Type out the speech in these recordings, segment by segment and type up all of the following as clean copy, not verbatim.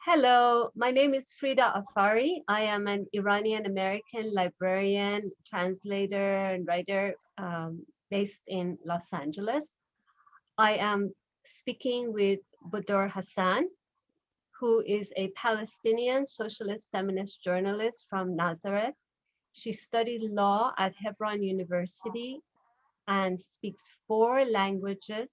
Hello, my name is Frida Afari. I am an Iranian-American librarian, translator, and writer based in Los Angeles. I am speaking with Budour Hassan, who is a Palestinian socialist feminist journalist from Nazareth. She studied law at Hebron University and speaks 4 languages.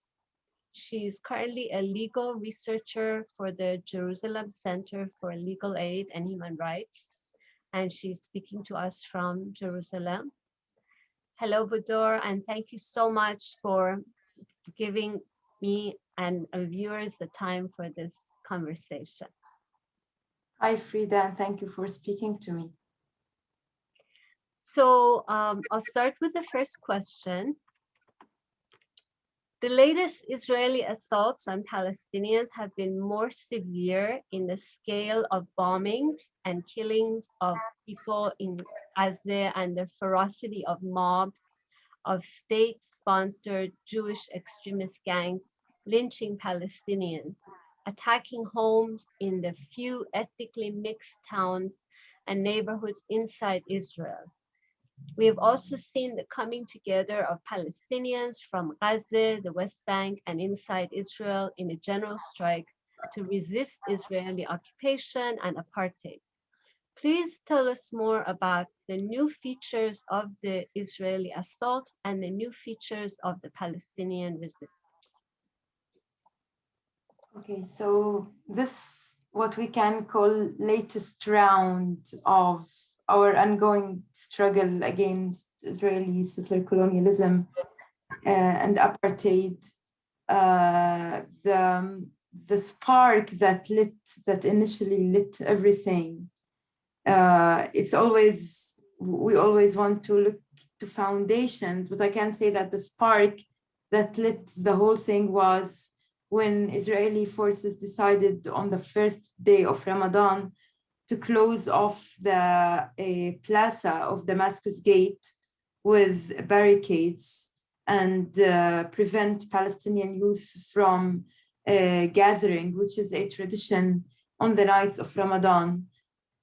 She's currently a legal researcher for the Jerusalem Center for Legal Aid and Human Rights, and she's speaking to us from Jerusalem. Hello, Budour, and thank you so much for giving me and viewers the time for this conversation. Hi, Frida, and thank you for speaking to me. So I'll start with the first question. The latest Israeli assaults on Palestinians have been more severe in the scale of bombings and killings of people in Gaza and the ferocity of mobs of state-sponsored Jewish extremist gangs lynching Palestinians, attacking homes in the few ethnically mixed towns and neighborhoods inside Israel. We have also seen the coming together of Palestinians from Gaza, the West Bank, and inside Israel in a general strike to resist Israeli occupation and apartheid. Please tell us more about the new features of the Israeli assault and the new features of the Palestinian resistance. Okay, so this, what we can call latest round of our ongoing struggle against Israeli settler colonialism and apartheid, the spark that initially lit everything. We always want to look to foundations, but I can say that the spark that lit the whole thing was when Israeli forces decided on the first day of Ramadan to close off the plaza of Damascus Gate with barricades and prevent Palestinian youth from gathering, which is a tradition on the nights of Ramadan.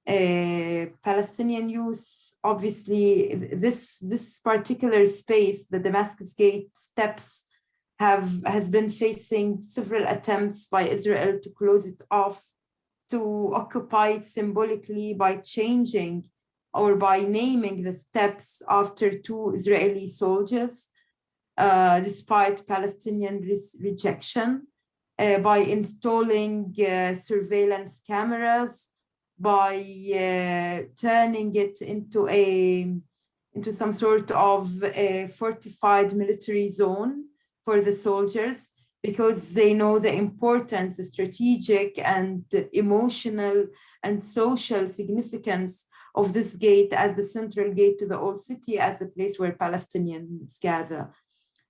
Palestinian youth, obviously, this particular space, the Damascus Gate steps, has been facing several attempts by Israel to close it off, to occupy it symbolically by changing or by naming the steps after 2 Israeli soldiers, despite Palestinian rejection, by installing surveillance cameras, by turning it into some sort of a fortified military zone for the soldiers, because they know the importance, the strategic and emotional and social significance of this gate as the central gate to the old city, as the place where Palestinians gather.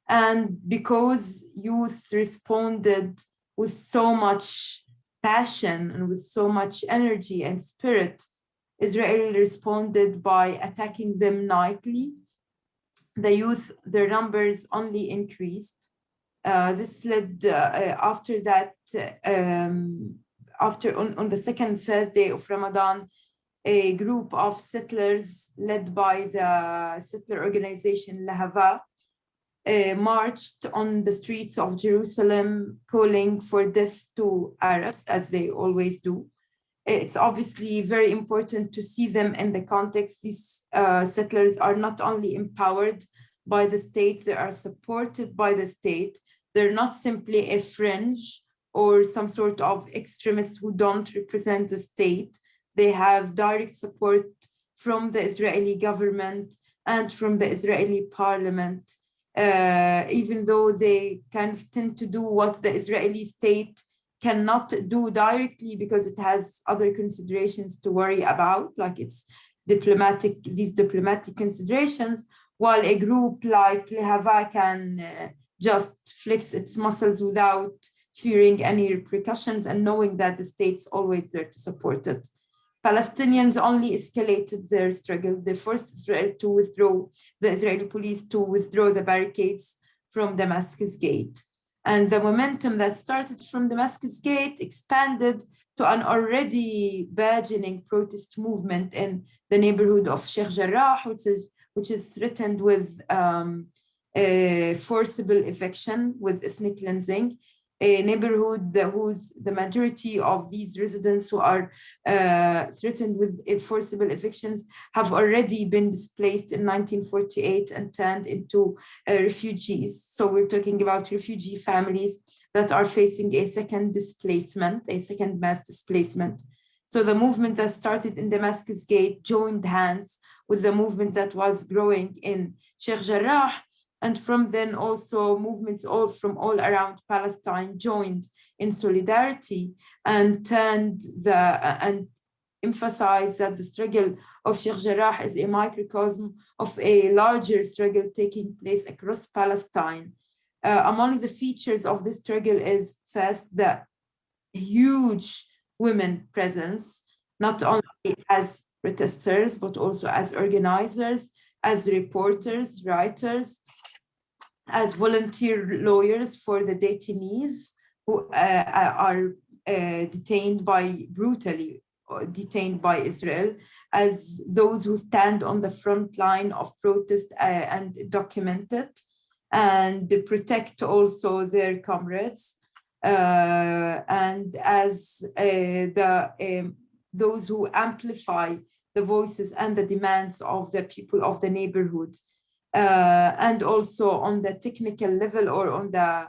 And because youth responded with so much passion and with so much energy and spirit, Israel responded by attacking them nightly. The youth, their numbers only increased. This led after that, on the second Thursday of Ramadan, a group of settlers led by the settler organization Lahava marched on the streets of Jerusalem, calling for death to Arabs, as they always do. It's obviously very important to see them in the context. These settlers are not only empowered by the state, they are supported by the state. They're not simply a fringe or some sort of extremists who don't represent the state. They have direct support from the Israeli government and from the Israeli parliament, even though they kind of tend to do what the Israeli state cannot do directly because it has other considerations to worry about, like these diplomatic considerations, while a group like Lahava can just flex its muscles without fearing any repercussions and knowing that the state's always there to support it. Palestinians only escalated their struggle. They forced Israel to withdraw, the Israeli police to withdraw the barricades from Damascus Gate. And the momentum that started from Damascus Gate expanded to an already burgeoning protest movement in the neighborhood of Sheikh Jarrah, which is threatened with forcible eviction with ethnic cleansing, a neighborhood whose the majority of these residents who are threatened with forcible evictions have already been displaced in 1948 and turned into refugees. So we're talking about refugee families that are facing a second displacement, a second mass displacement. So the movement that started in Damascus Gate joined hands with the movement that was growing in Sheikh Jarrah. And from then also movements from all around Palestine joined in solidarity and and emphasized that the struggle of Sheikh Jarrah is a microcosm of a larger struggle taking place across Palestine. Among the features of this struggle is first the huge women presence, not only as protesters, but also as organizers, as reporters, writers, as volunteer lawyers for the detainees who are brutally detained by Israel, as those who stand on the front line of protest and document it and protect also their comrades, and as those who amplify the voices and the demands of the people of the neighborhood. And also on the technical level or on the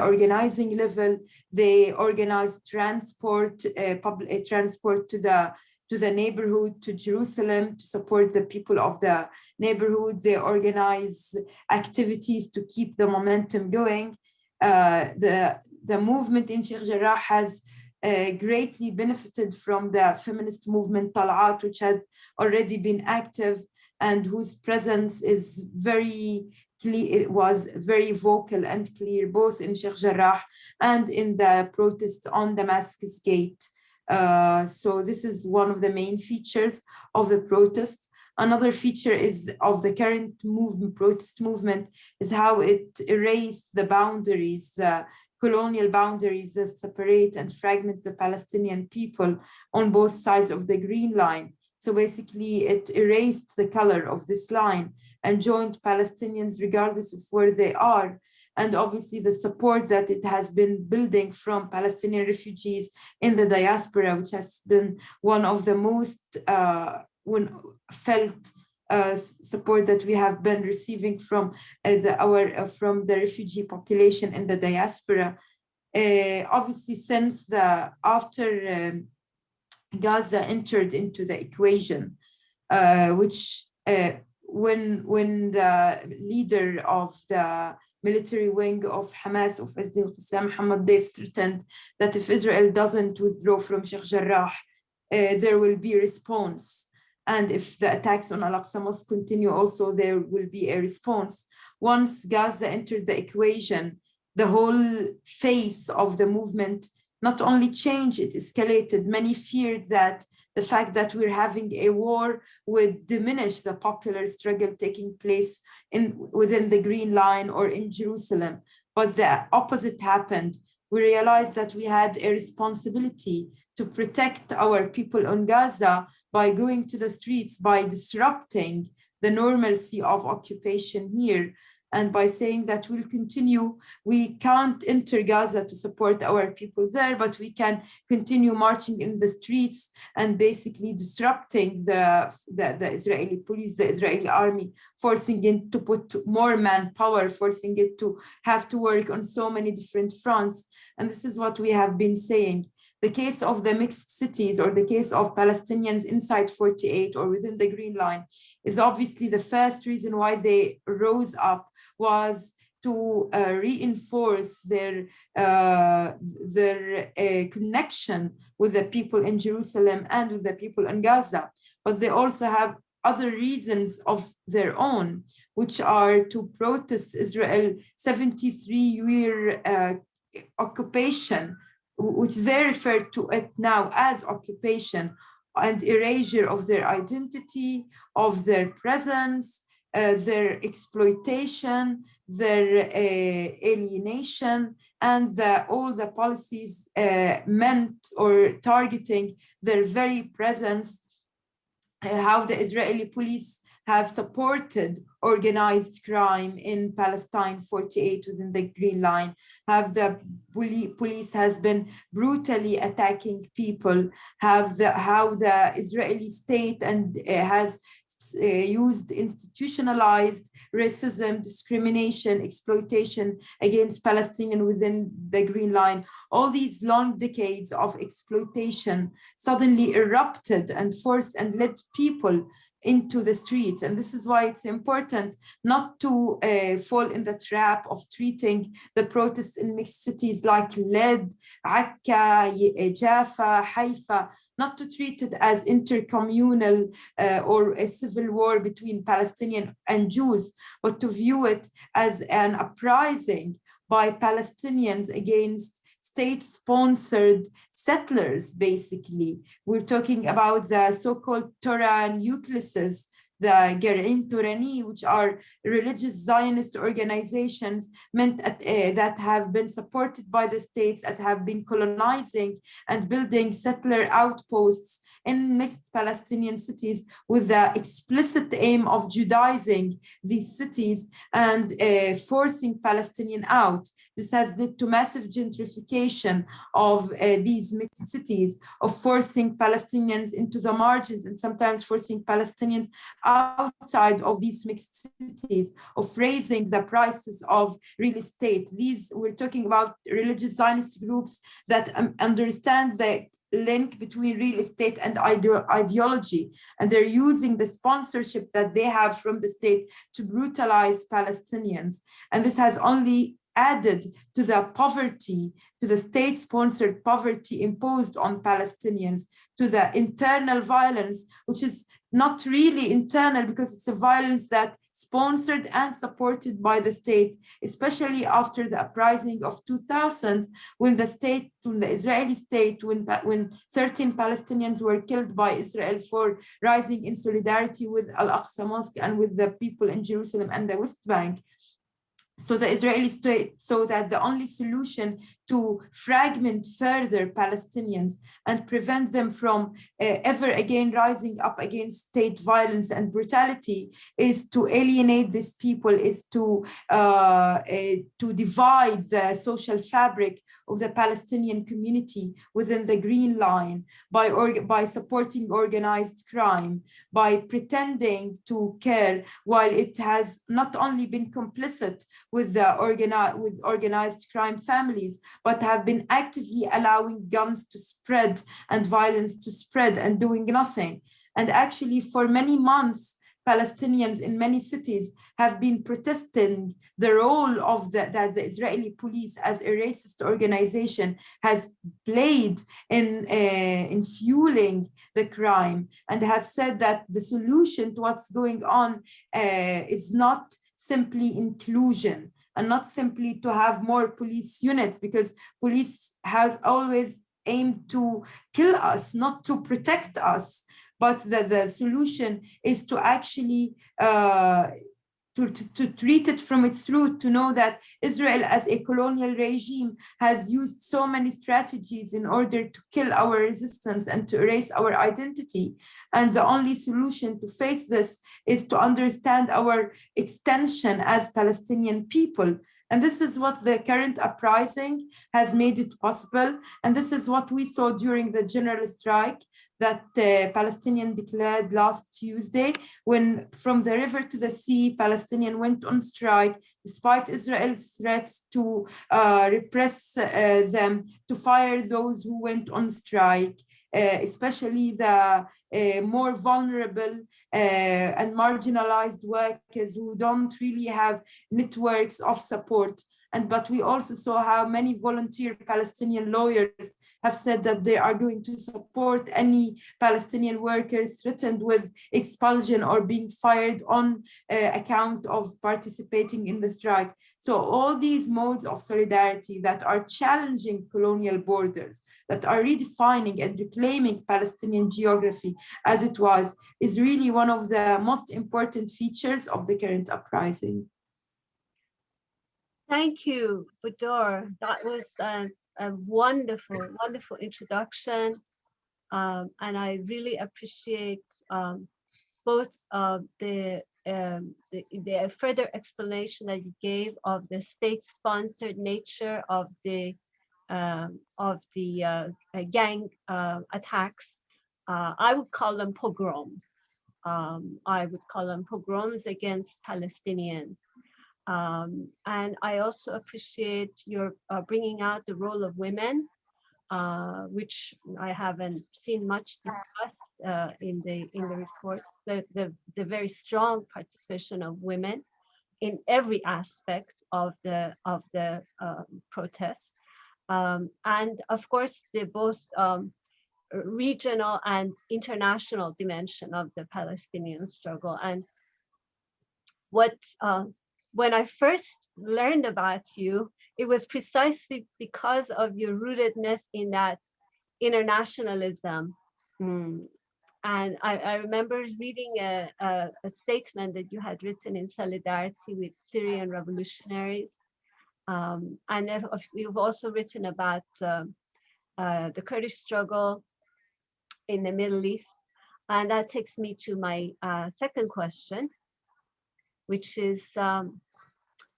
organizing level, they organize transport, public transport to the neighborhood, to Jerusalem, to support the people of the neighborhood. They organize activities to keep the momentum going. The movement in Sheikh Jarrah has greatly benefited from the feminist movement Tal'at, which had already been active and whose presence is very clear, it was very vocal and clear, both in Sheikh Jarrah and in the protest on Damascus Gate. So this is one of the main features of the protest. Another feature is of the current protest movement is how it erased the boundaries, the colonial boundaries that separate and fragment the Palestinian people on both sides of the Green Line. So basically, it erased the color of this line and joined Palestinians regardless of where they are. And obviously, the support that it has been building from Palestinian refugees in the diaspora, which has been one of the most felt support that we have been receiving from from the refugee population in the diaspora. Obviously, since after Gaza entered into the equation, which when the leader of the military wing of Hamas, of Qassam, Mohammed Deif, threatened that if Israel doesn't withdraw from Sheikh Jarrah, there will be a response. And if the attacks on Al-Aqsa Mosque continue also, there will be a response. Once Gaza entered the equation, the whole face of the movement not only changed, it escalated. Many feared that the fact that we're having a war would diminish the popular struggle taking place within the Green Line or in Jerusalem. But the opposite happened. We realized that we had a responsibility to protect our people on Gaza by going to the streets, by disrupting the normalcy of occupation here, and by saying that we'll continue. We can't enter Gaza to support our people there, but we can continue marching in the streets and basically disrupting the Israeli police, the Israeli army, forcing it to put more manpower, forcing it to have to work on so many different fronts. And this is what we have been saying. The case of the mixed cities, or the case of Palestinians inside 48 or within the Green Line, is obviously the first reason why they rose up was to reinforce their connection with the people in Jerusalem and with the people in Gaza. But they also have other reasons of their own, which are to protest Israel's 73-year occupation, which they refer to it now as occupation, and erasure of their identity, of their presence, their exploitation, their alienation, and all the policies meant or targeting their very presence, how the Israeli police have supported organized crime in Palestine 48 within the Green Line, have the police has been brutally attacking people, how the Israeli state and has used institutionalized racism, discrimination, exploitation against Palestinians within the Green Line. All these long decades of exploitation suddenly erupted and forced and led people into the streets. And this is why it's important not to fall in the trap of treating the protests in mixed cities like Led, Akka, Jaffa, Haifa, not to treat it as intercommunal or a civil war between Palestinian and Jews, but to view it as an uprising by Palestinians against state-sponsored settlers, basically. We're talking about the so-called Torah nucleuses, the Ger'in Torani, which are religious Zionist organizations that have been supported by the states, that have been colonizing and building settler outposts in mixed Palestinian cities with the explicit aim of Judaizing these cities and forcing Palestinians out. This has led to massive gentrification of these mixed cities, of forcing Palestinians into the margins and sometimes forcing Palestinians outside of these mixed cities, of raising the prices of real estate. We're talking about religious Zionist groups that understand the link between real estate and ideology, and they're using the sponsorship that they have from the state to brutalize Palestinians. And this has only added to the poverty, to the state-sponsored poverty imposed on Palestinians, to the internal violence, which is not really internal because it's a violence that sponsored and supported by the state, especially after the uprising of 2000, when the Israeli state, when 13 Palestinians were killed by Israel for rising in solidarity with Al-Aqsa Mosque and with the people in Jerusalem and the West Bank. So the Israeli state saw that the only solution to fragment further Palestinians and prevent them from ever again rising up against state violence and brutality is to alienate these people, is to divide the social fabric of the Palestinian community within the Green Line by supporting organized crime, by pretending to care, while it has not only been complicit with organized crime families, but have been actively allowing guns to spread and violence to spread and doing nothing. And actually, for many months, Palestinians in many cities have been protesting the role of that the Israeli police as a racist organization has played in fueling the crime, and have said that the solution to what's going on is not simply inclusion and not simply to have more police units, because police has always aimed to kill us, not to protect us. But the solution is to actually to treat it from its root, to know that Israel as a colonial regime has used so many strategies in order to kill our resistance and to erase our identity. And the only solution to face this is to understand our extension as Palestinian people. And this is what the current uprising has made it possible. And this is what we saw during the general strike that Palestinians declared last Tuesday, when from the river to the sea, Palestinians went on strike, despite Israel's threats to repress them, to fire those who went on strike, especially the more vulnerable and marginalized workers who don't really have networks of support. But we also saw how many volunteer Palestinian lawyers have said that they are going to support any Palestinian worker threatened with expulsion or being fired on account of participating in the strike. So all these modes of solidarity that are challenging colonial borders, that are redefining and reclaiming Palestinian geography, as it was, is really one of the most important features of the current uprising. Thank you, Budour. That was a wonderful, wonderful introduction. And I really appreciate both the further explanation that you gave of the state-sponsored nature of the gang attacks. I would call them pogroms. I would call them pogroms against Palestinians. And I also appreciate your bringing out the role of women, which I haven't seen much discussed in the reports. The very strong participation of women in every aspect of the protest, and of course the both regional and international dimension of the Palestinian struggle. And what when I first learned about you, it was precisely because of your rootedness in that internationalism. And I remember reading a statement that you had written in solidarity with Syrian revolutionaries. And you've also written about the Kurdish struggle in the Middle East. And that takes me to my second question, which is,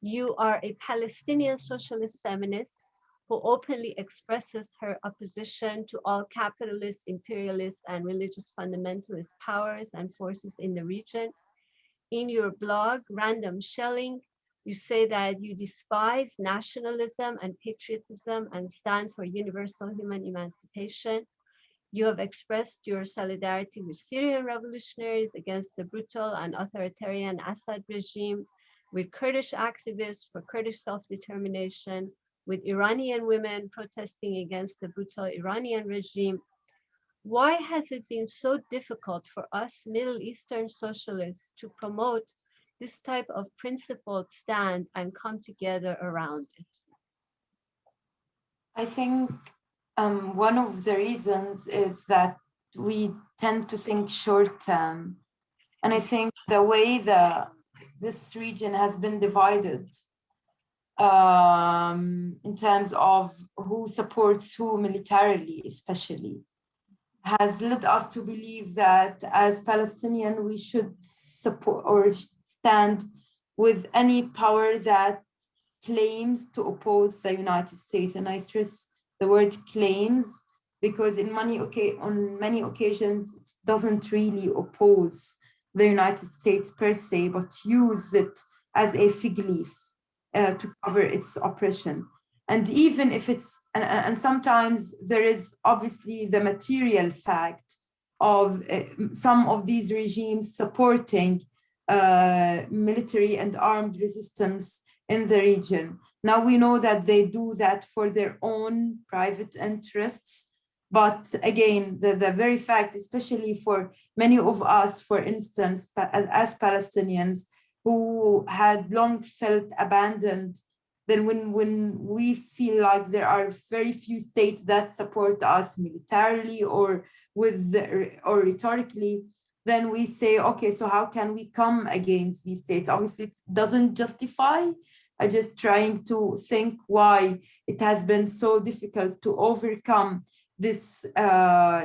you are a Palestinian socialist feminist who openly expresses her opposition to all capitalist, imperialist, and religious fundamentalist powers and forces in the region. In your blog, Random Shelling, you say that you despise nationalism and patriotism and stand for universal human emancipation. You have expressed your solidarity with Syrian revolutionaries against the brutal and authoritarian Assad regime, with Kurdish activists for Kurdish self-determination, with Iranian women protesting against the brutal Iranian regime. Why has it been so difficult for us Middle Eastern socialists to promote this type of principled stand and come together around it? I think one of the reasons is that we tend to think short term. And I think the way this region has been divided in terms of who supports who militarily, especially, has led us to believe that as Palestinian, we should support or stand with any power that claims to oppose the United States. And I stress the word claims, because on many occasions, it doesn't really oppose the United States per se, but use it as a fig leaf to cover its oppression. And even if it's, and sometimes there is obviously the material fact of some of these regimes supporting military and armed resistance in the region. Now we know that they do that for their own private interests. But again, the very fact, especially for many of us, for instance, as Palestinians who had long felt abandoned, then when we feel like there are very few states that support us militarily or rhetorically, then we say, okay, so how can we come against these states? Obviously, it doesn't justify. I'm just trying to think why it has been so difficult to overcome this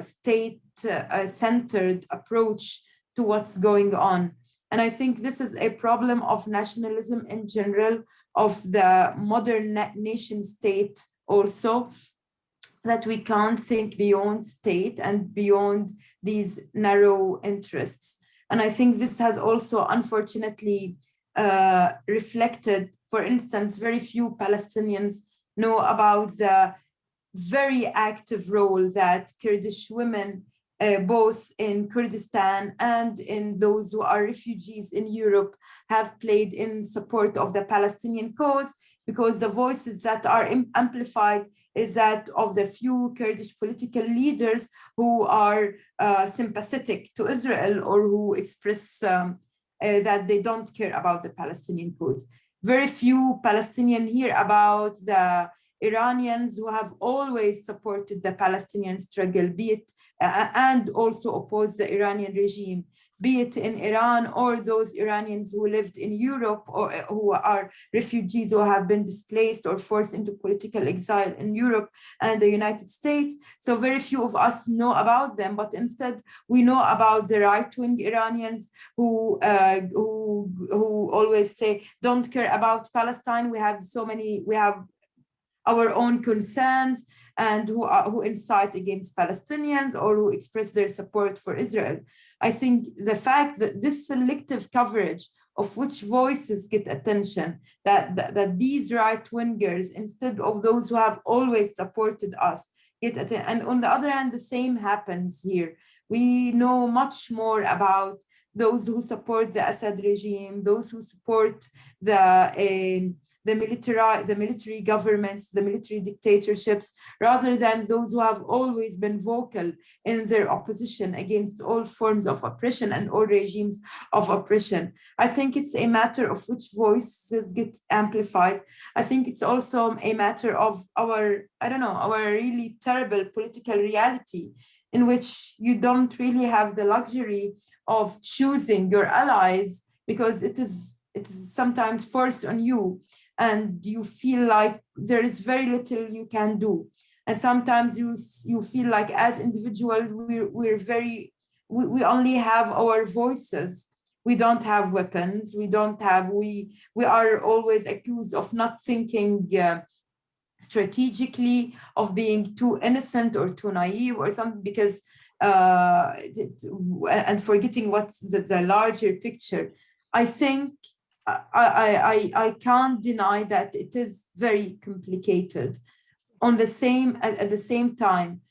state-centered approach to what's going on. And I think this is a problem of nationalism in general, of the modern nation state also, that we can't think beyond state and beyond these narrow interests. And I think this has also unfortunately reflected, for instance, very few Palestinians know about the very active role that Kurdish women, both in Kurdistan and in those who are refugees in Europe, have played in support of the Palestinian cause, because the voices that are amplified is that of the few Kurdish political leaders who are sympathetic to Israel or who express that they don't care about the Palestinian cause. Very few Palestinians hear about the Iranians who have always supported the Palestinian struggle, be it and also opposed the Iranian regime, be it in Iran or those Iranians who lived in Europe or who are refugees who have been displaced or forced into political exile in Europe and the United States. So very few of us know about them, but instead we know about the right-wing Iranians who always say, don't care about Palestine. We have our own concerns, and who incite against Palestinians or who express their support for Israel. I think the fact that this selective coverage of which voices get attention, that these right-wingers, instead of those who have always supported us, get attention. And on the other hand, the same happens here. We know much more about those who support the Assad regime, those who support the military governments, the military dictatorships, rather than those who have always been vocal in their opposition against all forms of oppression and all regimes of oppression. I think it's a matter of which voices get amplified. I think it's also a matter of our really terrible political reality, in which you don't really have the luxury of choosing your allies, because it is sometimes forced on you, and you feel like there is very little you can do. And sometimes you feel like as individuals, we only have our voices. We don't have weapons. We are always accused of not thinking strategically, of being too innocent or too naive or something, because and forgetting what's the larger picture. I think I can't deny that it is very complicated. At the same time,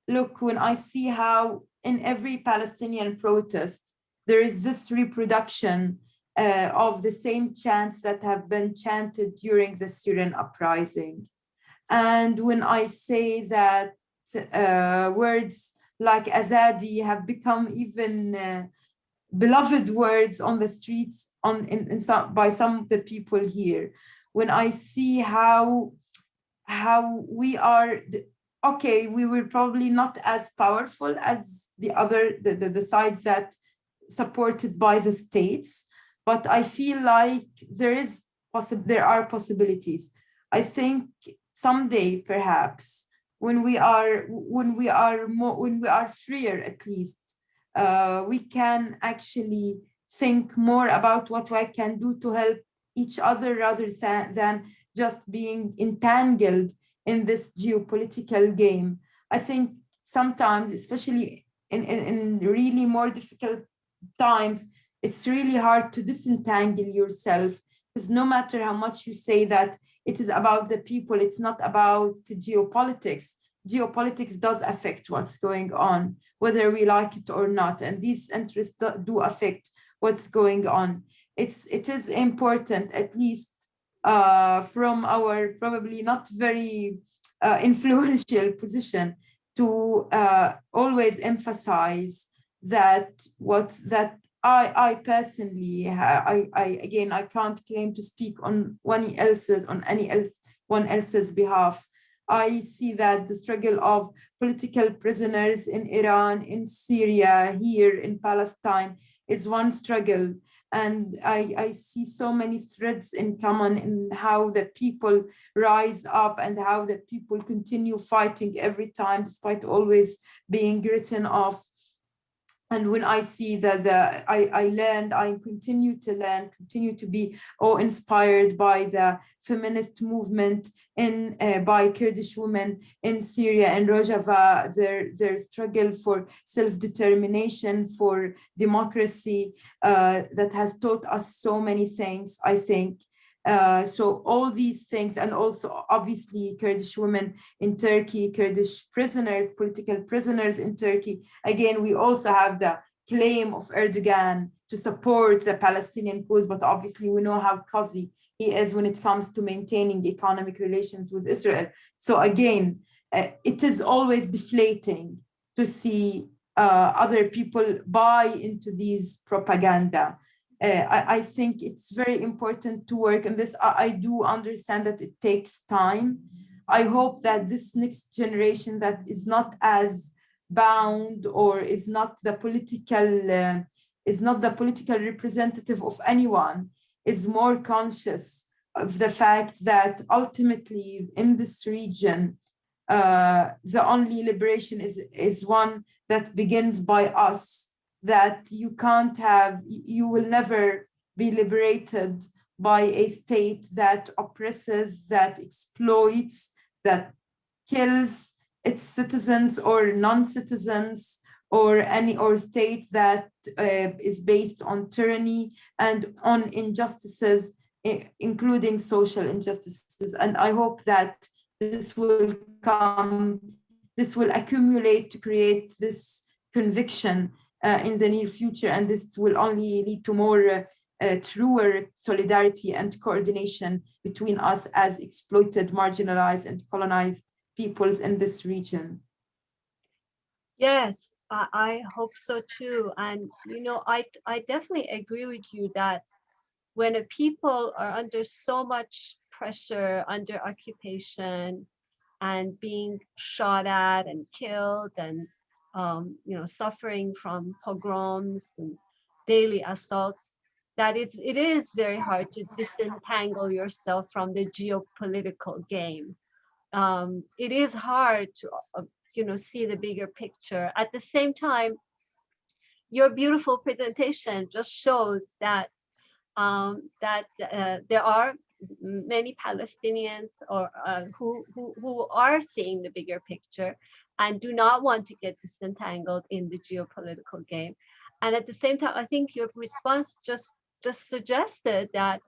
look, when I see how in every Palestinian protest there is this reproduction of the same chants that have been chanted during the Syrian uprising, and when I say that words like Azadi have become even beloved words on the streets by some of the people here, when I see how we are, okay, we were probably not as powerful as the side that supported by the states, but I feel like there are possibilities. I think someday, perhaps, when we are freer, at least, we can actually think more about what we can do to help each other, rather than just being entangled in this geopolitical game. I think sometimes, especially in really more difficult times, it's really hard to disentangle yourself, because no matter how much you say that it is about the people, it's not about geopolitics. Geopolitics does affect what's going on, whether we like it or not, and these interests do affect what's going on. It is important, at least from our probably not very influential position, to always emphasize that I personally, I can't claim to speak on anyone else's behalf. I see that the struggle of political prisoners in Iran, in Syria, here in Palestine is one struggle. And I see so many threads in common in how the people rise up and how the people continue fighting every time, despite always being written off. And when I see that I continue to learn, continue to be inspired by the feminist movement by Kurdish women in Syria and Rojava, their struggle for self-determination, for democracy, that has taught us so many things, I think. So all these things, and also obviously Kurdish women in Turkey, Kurdish prisoners, political prisoners in Turkey. Again, we also have the claim of Erdogan to support the Palestinian cause, but obviously we know how cozy he is when it comes to maintaining economic relations with Israel. So again, it is always deflating to see other people buy into these propaganda. I think it's very important to work on this. I do understand that it takes time. I hope that this next generation that is not as bound or is not the political representative of anyone, is more conscious of the fact that ultimately in this region, the only liberation is one that begins by us, that you will never be liberated by a state that oppresses, that exploits, that kills its citizens or non-citizens, or state that is based on tyranny and on injustices, including social injustices. And I hope that this will accumulate to create this conviction in the near future, and this will only lead to more truer solidarity and coordination between us as exploited, marginalized, and colonized peoples in this region. Yes, I hope so too. And, you know, I definitely agree with you that when a people are under so much pressure, under occupation, and being shot at and killed, and you know, suffering from pogroms and daily assaults, that it is very hard to disentangle yourself from the geopolitical game. It is hard to you know, see the bigger picture. At the same time, your beautiful presentation just shows that there are many Palestinians or who are seeing the bigger picture and do not want to get disentangled in the geopolitical game. And at the same time, I think your response just suggested that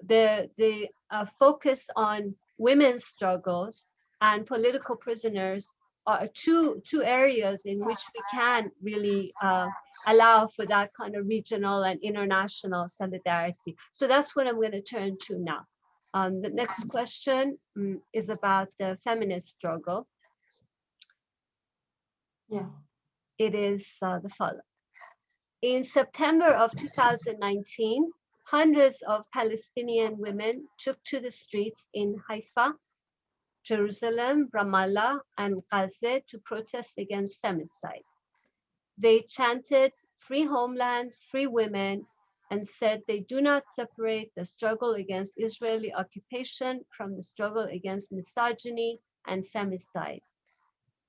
the focus on women's struggles and political prisoners are two areas in which we can really allow for that kind of regional and international solidarity. So that's what I'm going to turn to now. The next question is about the feminist struggle. Yeah. It is the following. In September of 2019, hundreds of Palestinian women took to the streets in Haifa, Jerusalem, Ramallah, and Gaza to protest against femicide. They chanted, "Free homeland, free women," and said they do not separate the struggle against Israeli occupation from the struggle against misogyny and femicide.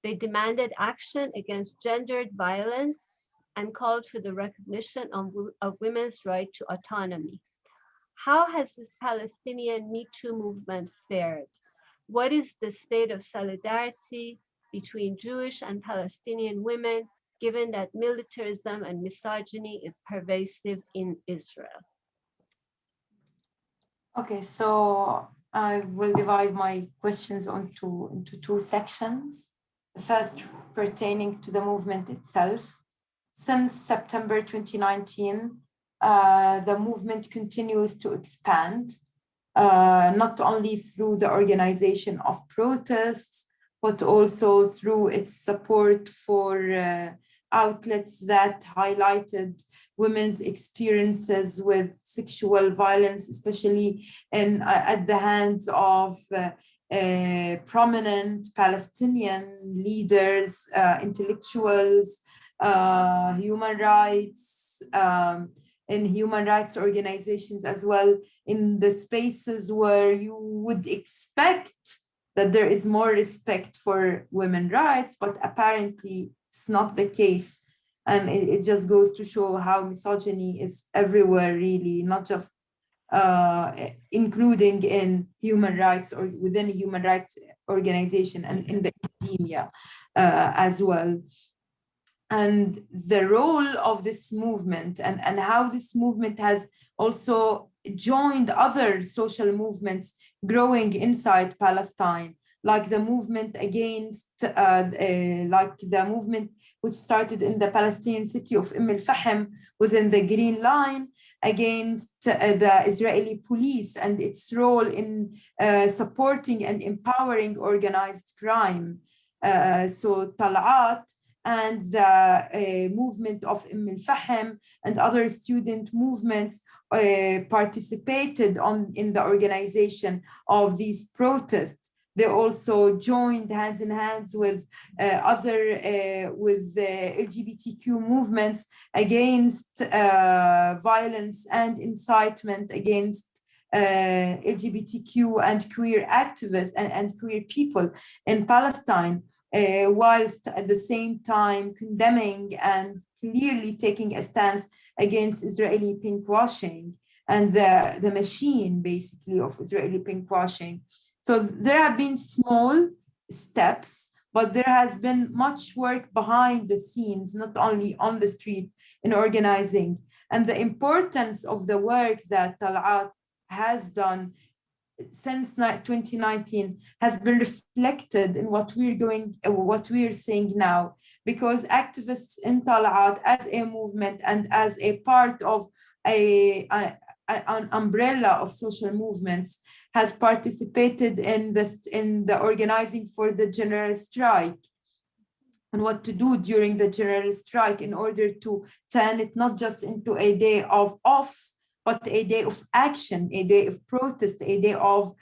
They demanded action against gendered violence and called for the recognition of women's right to autonomy. How has this Palestinian Me Too movement fared? What is the state of solidarity between Jewish and Palestinian women, given that militarism and misogyny is pervasive in Israel? Okay, so I will divide my questions into two sections. The first pertaining to the movement itself. Since September 2019, the movement continues to expand, not only through the organization of protests, but also through its support for outlets that highlighted women's experiences with sexual violence, especially at the hands of prominent Palestinian leaders, intellectuals, human rights, in human rights organizations as well, in the spaces where you would expect that there is more respect for women's rights, but apparently it's not the case. And it just goes to show how misogyny is everywhere, really, not just including in human rights or within a human rights organization and in the academia as well. And the role of this movement and how this movement has also joined other social movements growing inside Palestine, like the movement against, like the movement which started in the Palestinian city of al-Fahm within the Green Line against the Israeli police and its role in supporting and empowering organized crime. So Talat and the movement of al-Fahm and other student movements participated in the organization of these protests. They also joined hands in hands with LGBTQ movements against violence and incitement against LGBTQ and queer activists and queer people in Palestine, whilst at the same time condemning and clearly taking a stance against Israeli pinkwashing and the machine basically of Israeli pinkwashing. So there have been small steps, but there has been much work behind the scenes, not only on the street in organizing. And the importance of the work that Talat has done since 2019 has been reflected in what we're seeing now, because activists in Talat as a movement and as a part of an umbrella of social movements has participated in the organizing for the general strike and what to do during the general strike in order to turn it not just into a day of off, but a day of action, a day of protest, a day of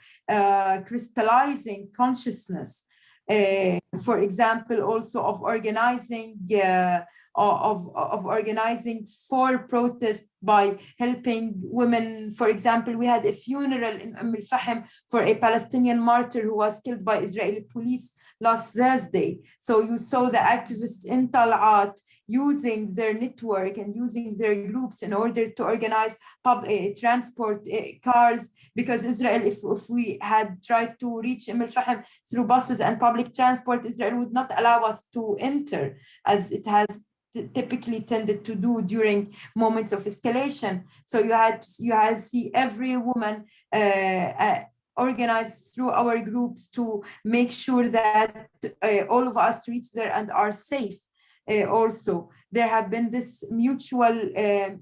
crystallizing consciousness. For example, also of organizing organizing for protest by helping women. For example, we had a funeral in al-Fahim for a Palestinian martyr who was killed by Israeli police last Thursday. So you saw the activists in Talat using their network and using their groups in order to organize public transport cars, because Israel, if we had tried to reach al-Fahim through buses and public transport, Israel would not allow us to enter, as it has typically tended to do during moments of escalation. So you had see every woman organized through our groups to make sure that all of us reach there and are safe. Also, there have been this mutual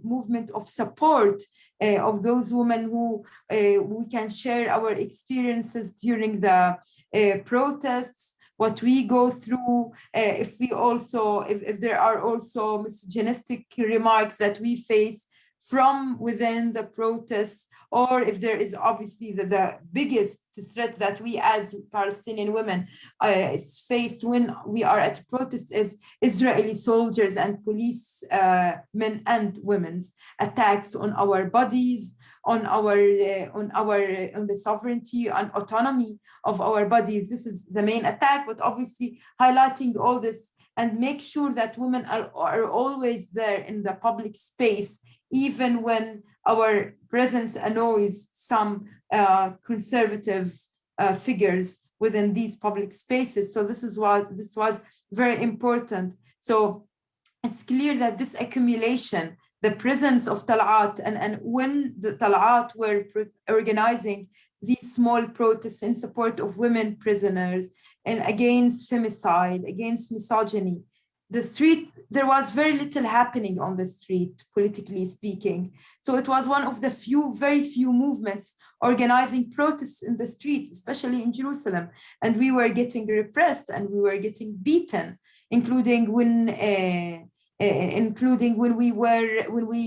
movement of support of those women who we can share our experiences during the protests, what we go through, if there are also misogynistic remarks that we face from within the protests, or if there is obviously the biggest threat that we as Palestinian women face when we are at protest is Israeli soldiers and police men and women's attacks on our bodies, on the sovereignty and autonomy of our bodies. This is the main attack, but obviously highlighting all this and make sure that women are always there in the public space, even when our presence annoys some conservative figures within these public spaces. So this was very important. So it's clear that this accumulation, the presence of Talat, and when the Talat were organizing these small protests in support of women prisoners and against femicide, against misogyny, there was very little happening on the street, politically speaking. So it was one of the very few movements organizing protests in the streets, especially in Jerusalem. And we were getting repressed and we were getting beaten, including when we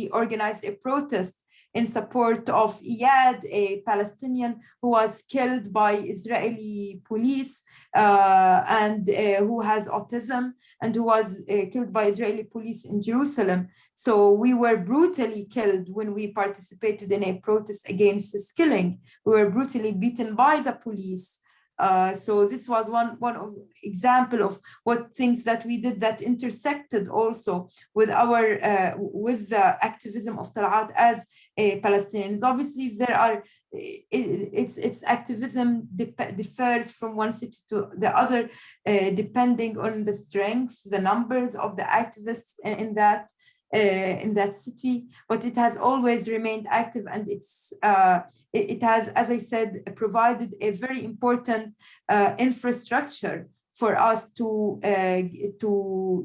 organized a protest in support of Iyad, a Palestinian who was killed by Israeli police and who has autism, and who was killed by Israeli police in Jerusalem. So we were brutally killed when we participated in a protest against this killing. We were brutally beaten by the police. So this was one of example of what things that we did that intersected also with with the activism of Talat as Palestinians. Obviously, its activism differs from one city to the other, depending on the strength, the numbers of the activists in that city, but it has always remained active, and it has, as I said, provided a very important infrastructure for us to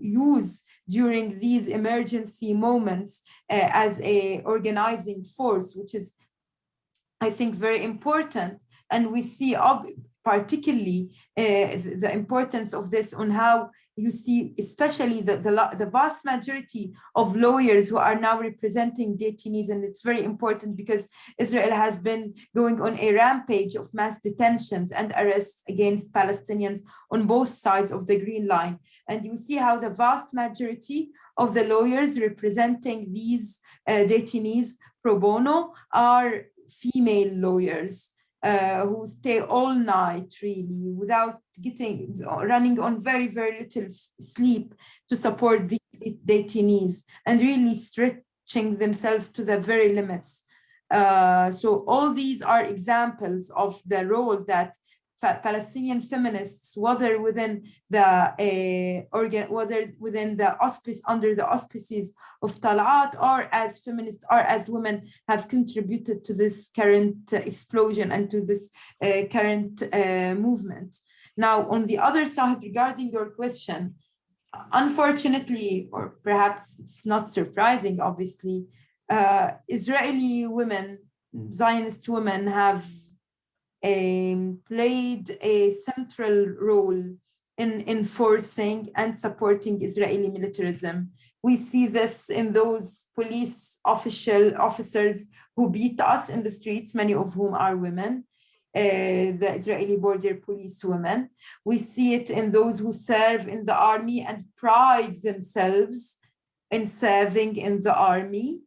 use during these emergency moments as a organizing force, which is, I think, very important. And we see particularly the importance of this on how you see, especially the vast majority of lawyers who are now representing detainees, and it's very important because Israel has been going on a rampage of mass detentions and arrests against Palestinians on both sides of the Green Line. And you see how the vast majority of the lawyers representing these detainees pro bono are female lawyers. Who stay all night really without running on very, very little sleep to support the detainees and really stretching themselves to the very limits. So all these are examples of the role that Palestinian feminists, whether within the under the auspices of Tal'at or as feminists or as women, have contributed to this current explosion and to this current movement. Now, on the other side, regarding your question, unfortunately, or perhaps it's not surprising, obviously, Israeli women, Zionist women, have played a central role in enforcing and supporting Israeli militarism. We see this in those police officers who beat us in the streets, many of whom are women, the Israeli border police women. We see it in those who serve in the army and pride themselves in serving in the army,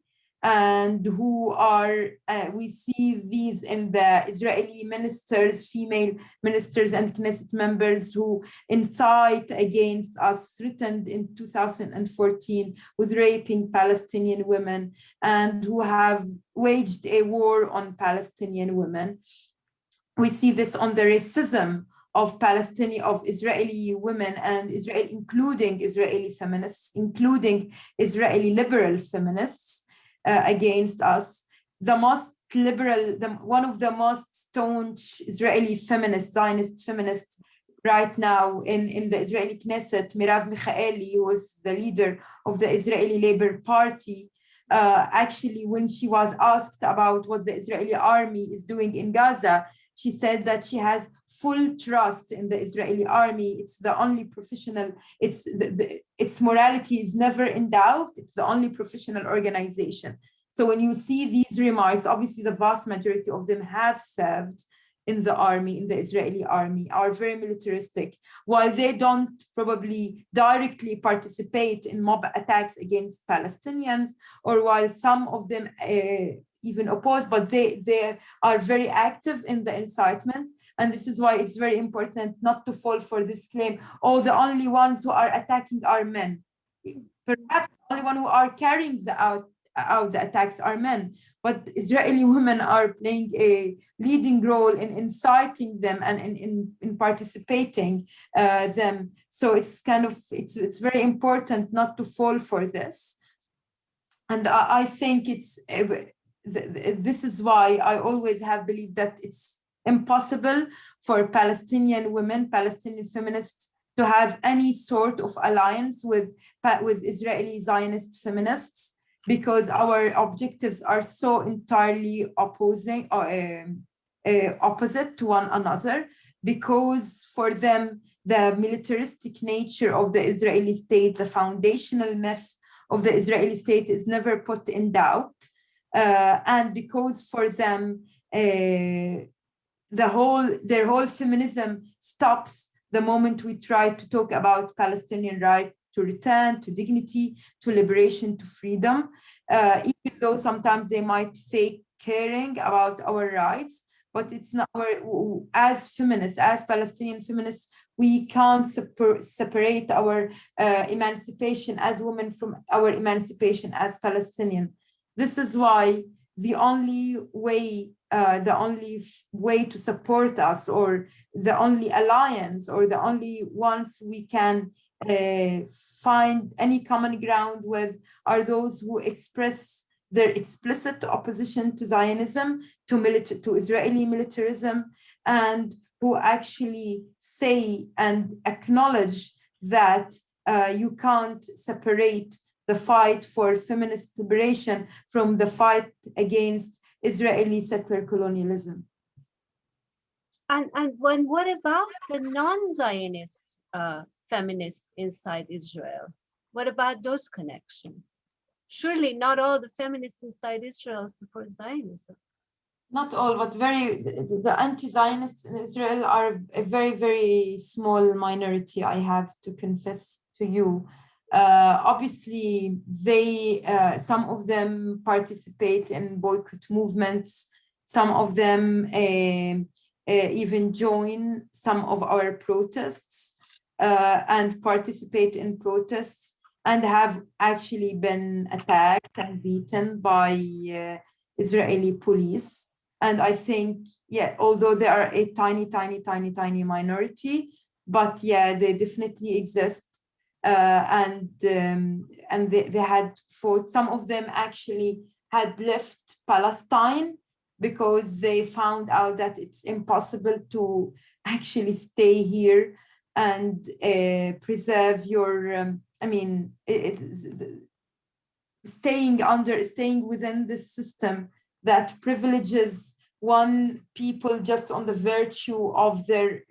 and who are, we see these in the Israeli ministers, female ministers and Knesset members who incite against us, threatened in 2014 with raping Palestinian women, and who have waged a war on Palestinian women. We see this on the racism of Israeli women and Israel, including Israeli feminists, including Israeli liberal feminists, against us. The most liberal, one of the most staunch Israeli feminists, Zionist feminists right now in the Israeli Knesset, Merav Michaeli, who was the leader of the Israeli Labor Party, actually, when she was asked about what the Israeli army is doing in Gaza, she said that she has full trust in the Israeli army. It's the only professional, its morality is never in doubt. It's the only professional organization. So when you see these remarks, obviously the vast majority of them have served in the army, in the Israeli army, are very militaristic. While they don't probably directly participate in mob attacks against Palestinians, or while some of them even oppose, but they are very active in the incitement. And this is why it's very important not to fall for this claim, oh, the only ones who are attacking are men. Perhaps the only one who are carrying out the attacks are men, but Israeli women are playing a leading role in inciting them and in participating them. So it's kind of, it's very important not to fall for this. And I think this is why I always have believed that it's impossible for Palestinian women, Palestinian feminists, to have any sort of alliance with Israeli Zionist feminists, because our objectives are so entirely opposite to one another. Because for them, the militaristic nature of the Israeli state, the foundational myth of the Israeli state, is never put in doubt. And because for them, their whole feminism stops the moment we try to talk about Palestinian right to return, to dignity, to liberation, to freedom, even though sometimes they might fake caring about our rights. But it's not as feminists, as Palestinian feminists, we can't separate our emancipation as women from our emancipation as Palestinian. This is why the only way to support us, or the only alliance, or the only ones we can find any common ground with, are those who express their explicit opposition to Zionism, to Israeli militarism, and who actually say and acknowledge that you can't separate the fight for feminist liberation from the fight against Israeli settler colonialism. And what about the non-Zionist feminists inside Israel. What about those connections? Surely not all the feminists inside Israel support Zionism. Not all, but the anti-Zionists in Israel are a very, very small minority, I have to confess to you. Obviously, some of them participate in boycott movements. Some of them even join some of our protests and participate in protests, and have actually been attacked and beaten by Israeli police. And I think, yeah, although they are a tiny, tiny, tiny, tiny minority, but yeah, they definitely exist. And they had fought. Some of them actually had left Palestine because they found out that it's impossible to actually stay here and preserve your, staying within this system that privileges one people just on the virtue of their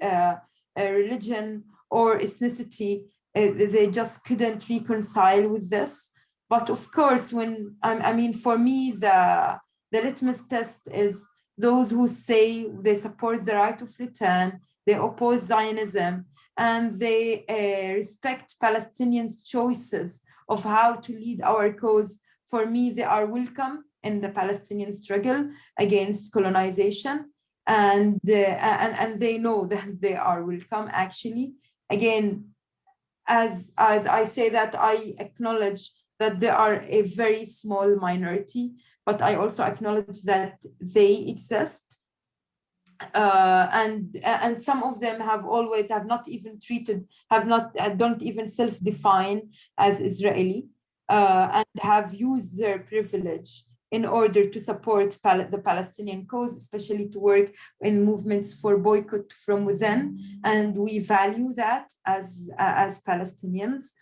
religion or ethnicity. They just couldn't reconcile with this. But of course, for me, the litmus test is those who say they support the right of return, they oppose Zionism, and they respect Palestinians' choices of how to lead our cause. For me, they are welcome in the Palestinian struggle against colonization, and they know that they are welcome. Actually, again, as I say that, I acknowledge that they are a very small minority, but I also acknowledge that they exist. And some of them have not even don't even self-define as Israeli, and have used their privilege in order to support the Palestinian cause, especially to work in movements for boycott from within. And we value that as Palestinians.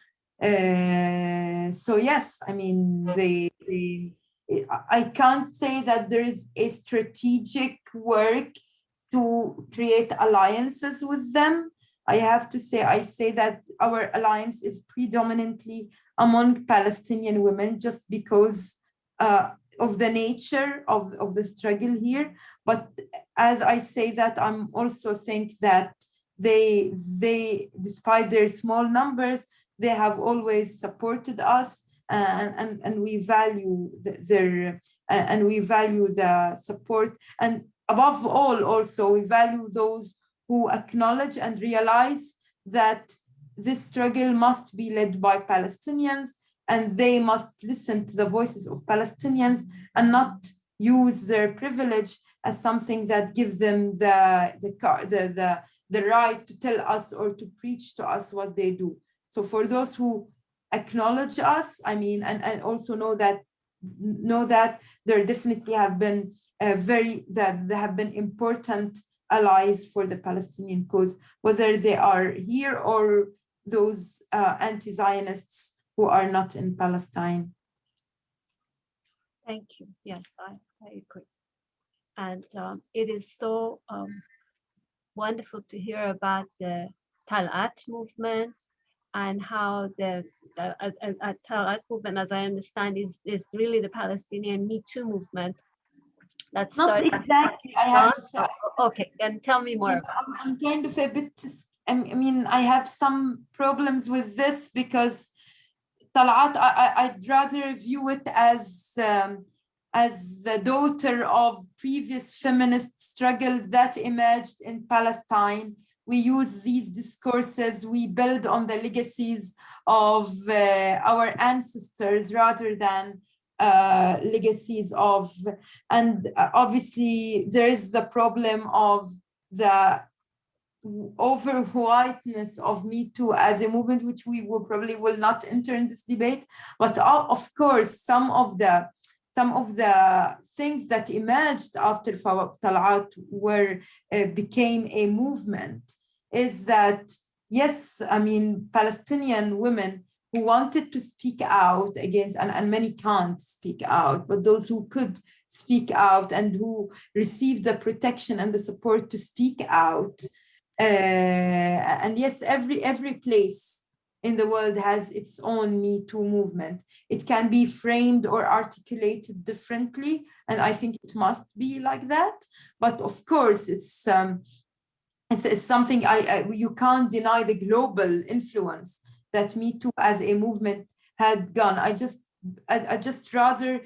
So yes, I can't say that there is a strategic work to create alliances with them. I say that our alliance is predominantly among Palestinian women, just because of the nature of the struggle here. But as I say that, I'm also think that they despite their small numbers, they have always supported us, and we value the support. And above all, also, we value those who acknowledge and realize that this struggle must be led by Palestinians, and they must listen to the voices of Palestinians and not use their privilege as something that gives them the right to tell us or to preach to us what they do. So for those who acknowledge us, and also know that there definitely have been there have been important allies for the Palestinian cause, whether they are here or those anti-Zionists who are not in Palestine. Thank you. Yes, I agree. And it is so wonderful to hear about the Talat movement, and how the Talat movement, as I understand, is really the Palestinian Me Too movement that started. Not exactly, I have to say. Okay, then tell me more. I'm kind of a bit, I have some problems with this, because Talat, I'd rather view it as the daughter of previous feminist struggle that emerged in Palestine. We use these discourses, we build on the legacies of our ancestors rather than legacies of, and obviously there is the problem of the over whiteness of Me Too as a movement, which we probably will not enter in this debate. But of course, some of the things that emerged after Talat became a movement is that, yes, Palestinian women who wanted to speak out against, and many can't speak out, but those who could speak out and who received the protection and the support to speak out, And yes, every place in the world has its own Me Too movement. It can be framed or articulated differently, and I think it must be like that. But of course, it's something you can't deny the global influence that Me Too as a movement had gone. I just rather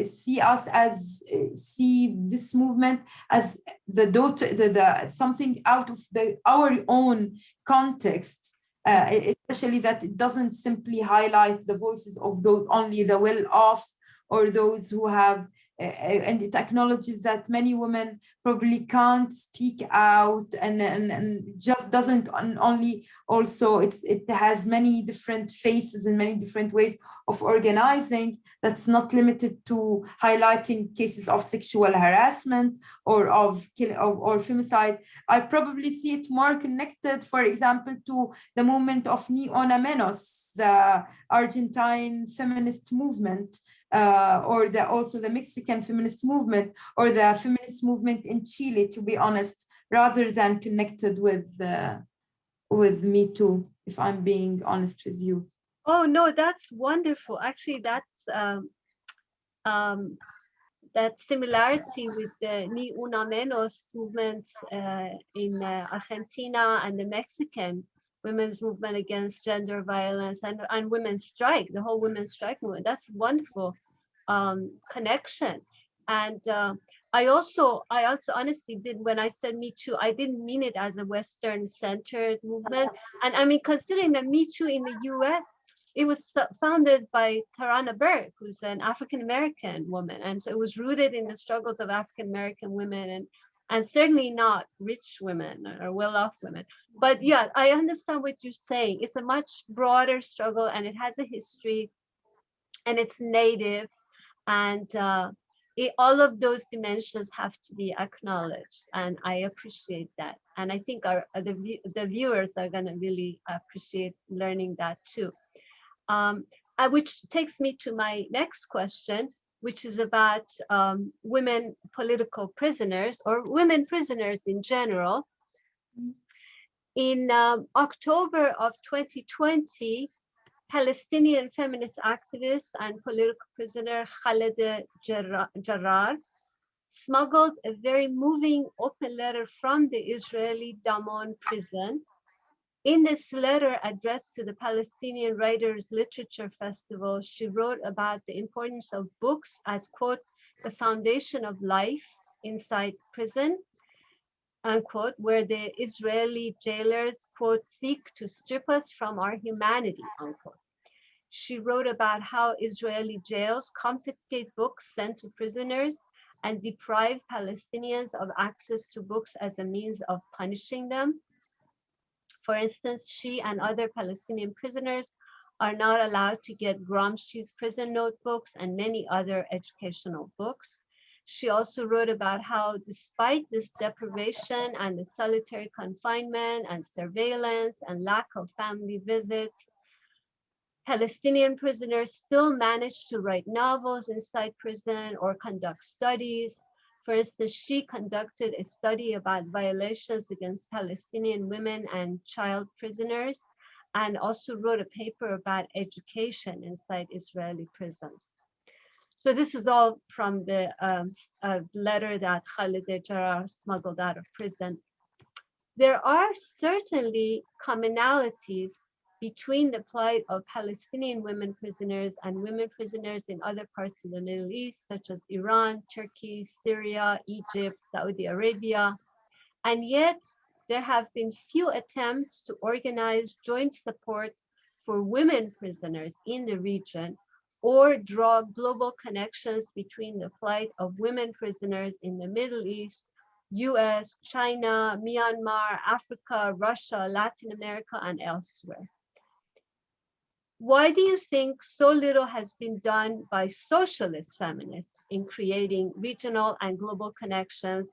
see us as see this movement as the daughter, the something out of our own context, especially that it doesn't simply highlight the voices of those only the well-off or those who have, and it acknowledges that many women probably can't speak out, and just doesn't only also it has many different faces and many different ways of organizing that's not limited to highlighting cases of sexual harassment or of or femicide. I probably see it more connected, for example, to the movement of Ni Una Menos, the Argentine feminist movement, or also the Mexican feminist movement, or the feminist movement in Chile, to be honest, rather than connected with Me Too, if I'm being honest with you. Oh no, that's wonderful. Actually, um, that similarity with the Ni Una Menos movement in Argentina and the Mexican women's movement against gender violence and women's strike, the whole women's strike movement. That's wonderful connection. And I also honestly did, when I said Me Too, I didn't mean it as a Western centered movement. And I mean, considering that Me Too in the US, it was founded by Tarana Burke, who's an African-American woman. And so it was rooted in the struggles of African-American women, and certainly not rich women or well-off women. But yeah, I understand what you're saying. It's a much broader struggle, and it has a history, and it's native, and all of those dimensions have to be acknowledged, and I appreciate that. And I think the viewers are going to really appreciate learning that too. Which takes me to my next question, which is about women political prisoners, or women prisoners in general. In October of 2020, Palestinian feminist activist and political prisoner Khaled Jarrar smuggled a very moving open letter from the Israeli Damon prison. In this letter addressed to the Palestinian Writers Literature Festival, she wrote about the importance of books as, quote, the foundation of life inside prison, unquote, where the Israeli jailers, quote, seek to strip us from our humanity, unquote. She wrote about how Israeli jails confiscate books sent to prisoners and deprive Palestinians of access to books as a means of punishing them. For instance, she and other Palestinian prisoners are not allowed to get Gramsci's prison notebooks and many other educational books. She also wrote about how, despite this deprivation and the solitary confinement and surveillance and lack of family visits, Palestinian prisoners still manage to write novels inside prison or conduct studies. For instance, she conducted a study about violations against Palestinian women and child prisoners, and also wrote a paper about education inside Israeli prisons. So this is all from the letter that Khaled Jarrar smuggled out of prison. There are certainly commonalities between the plight of Palestinian women prisoners and women prisoners in other parts of the Middle East, such as Iran, Turkey, Syria, Egypt, Saudi Arabia. And yet, there have been few attempts to organize joint support for women prisoners in the region, or draw global connections between the plight of women prisoners in the Middle East, US, China, Myanmar, Africa, Russia, Latin America, and elsewhere. Why do you think so little has been done by socialist feminists in creating regional and global connections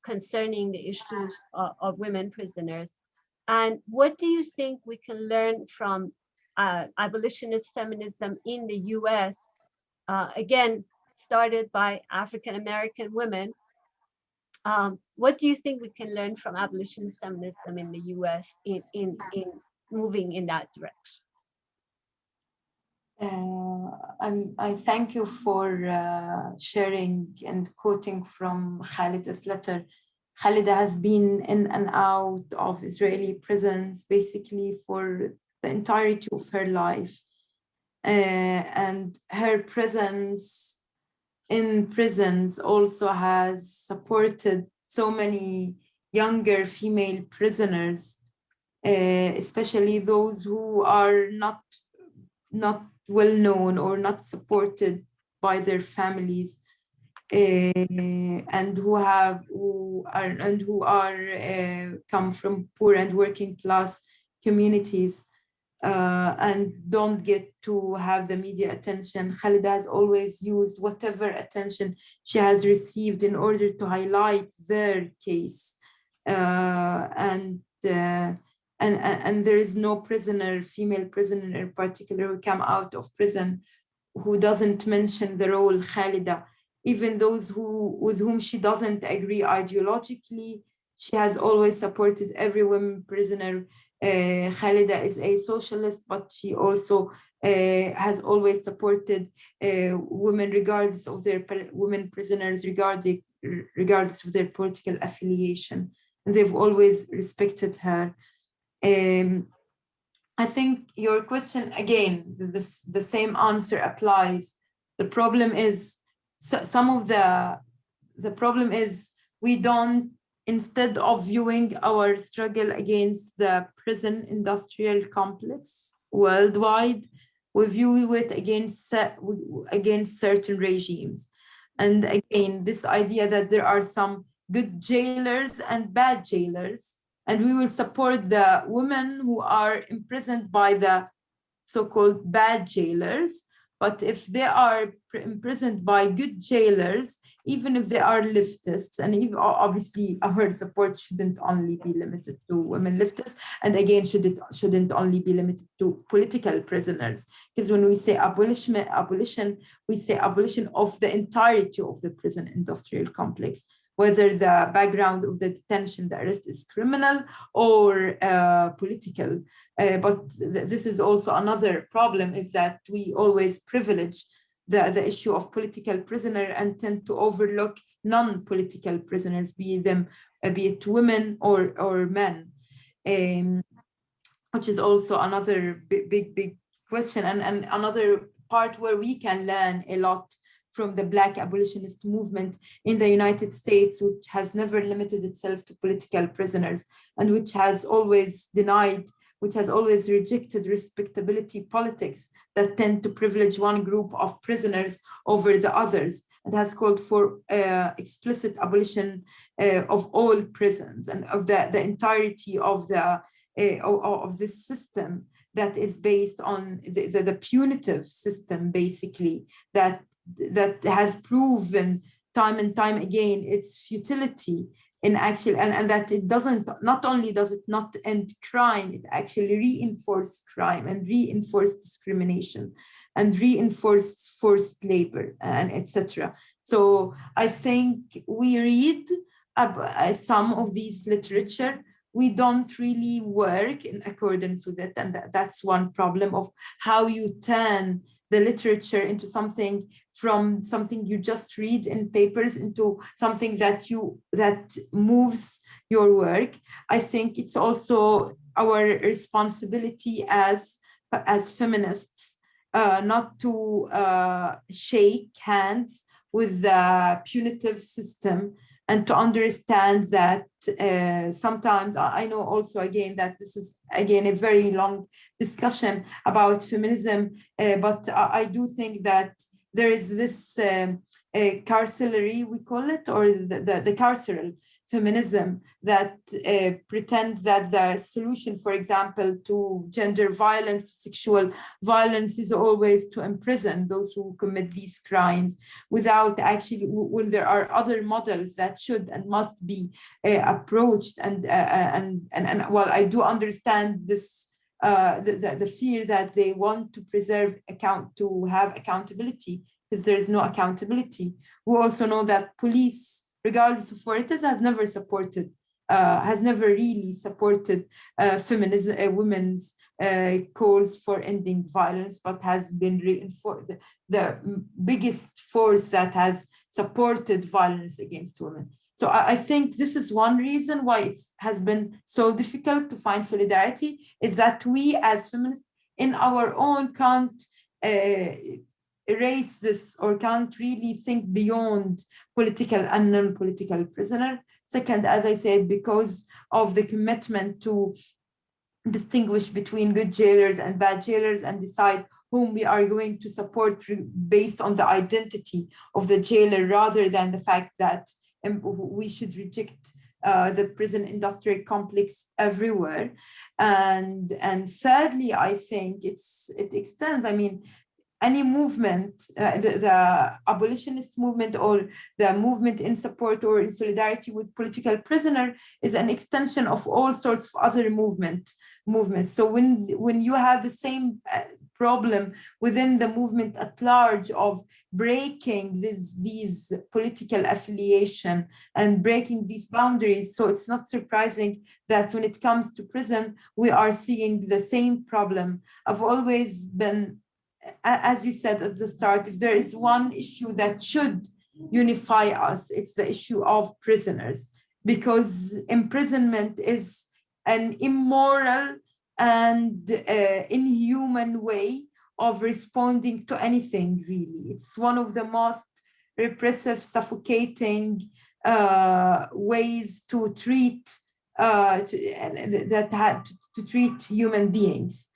concerning the issues of women prisoners? And what do you think we can learn from abolitionist feminism in the US, again, started by African-American women, What do you think we can learn from abolitionist feminism in the US in moving in that direction? I thank you for sharing and quoting from Khalida's letter. Khalida has been in and out of Israeli prisons basically for the entirety of her life. And her presence in prisons also has supported so many younger female prisoners, especially those who are not well known or not supported by their families, and who are come from poor and working class communities, and don't get to have the media attention. Khalida has always used whatever attention she has received in order to highlight their case, and there is no prisoner, female prisoner in particular, who come out of prison who doesn't mention the role Khalida. Even those with whom she doesn't agree ideologically, she has always supported every woman prisoner. Khalida is a socialist, but she also has always supported women, regardless of their women prisoners, regardless of their political affiliation, and they've always respected her. I think your question, again, the same answer applies. The problem is the problem is we don't, instead of viewing our struggle against the prison industrial complex worldwide, we view it against certain regimes. And again, this idea that there are some good jailers and bad jailers, and we will support the women who are imprisoned by the so-called bad jailers. But if they are imprisoned by good jailers, even if they are leftists, and obviously our support shouldn't only be limited to women leftists, and again, shouldn't only be limited to political prisoners. Because when we say abolition, we say abolition of the entirety of the prison industrial complex, whether the background of the detention, the arrest is criminal or political. But this is also another problem, is that we always privilege the issue of political prisoner and tend to overlook non-political prisoners, be it women or men, which is also another big question, and another part where we can learn a lot from the Black abolitionist movement in the United States, which has never limited itself to political prisoners, and which has always rejected respectability politics that tend to privilege one group of prisoners over the others, and has called for explicit abolition of all prisons and of the entirety of this system that is based on the punitive system, basically, that has proven time and time again its futility in actual, and that it doesn't, not only does it not end crime, it actually reinforces crime and reinforces discrimination and reinforces forced labor and etc. So I think we read some of these literature, we don't really work in accordance with it, and that's one problem of how you turn the literature into something, from something you just read in papers into something that moves your work. I think it's also our responsibility as feminists not to shake hands with the punitive system, and to understand that sometimes, I know also again that this is again a very long discussion about feminism, but I do think that there is this carcerary, we call it, or the carceral feminism that pretends that the solution, for example, to gender violence, sexual violence, is always to imprison those who commit these crimes, without actually, when there are other models that should and must be approached. And while I do understand this, the fear that they want to preserve to have accountability, because there is no accountability. We also know that police regardless of where it is, has never really supported feminism, women's calls for ending violence, but has been reinforced the biggest force that has supported violence against women. So I think this is one reason why it has been so difficult to find solidarity, is that we as feminists in our own can't erase this, or can't really think beyond political and non-political prisoner. Second, as I said, because of the commitment to distinguish between good jailers and bad jailers and decide whom we are going to support based on the identity of the jailer, rather than the fact that we should reject the prison industrial complex everywhere. And thirdly, I think it extends, I mean, any movement, the abolitionist movement or the movement in support or in solidarity with political prisoner, is an extension of all sorts of other movements. So when you have the same problem within the movement at large of breaking these political affiliation and breaking these boundaries, so it's not surprising that when it comes to prison, we are seeing the same problem. I've always been, as you said at the start, if there is one issue that should unify us, it's the issue of prisoners, because imprisonment is an immoral and inhuman way of responding to anything, really. It's one of the most repressive, suffocating ways to treat to treat human beings.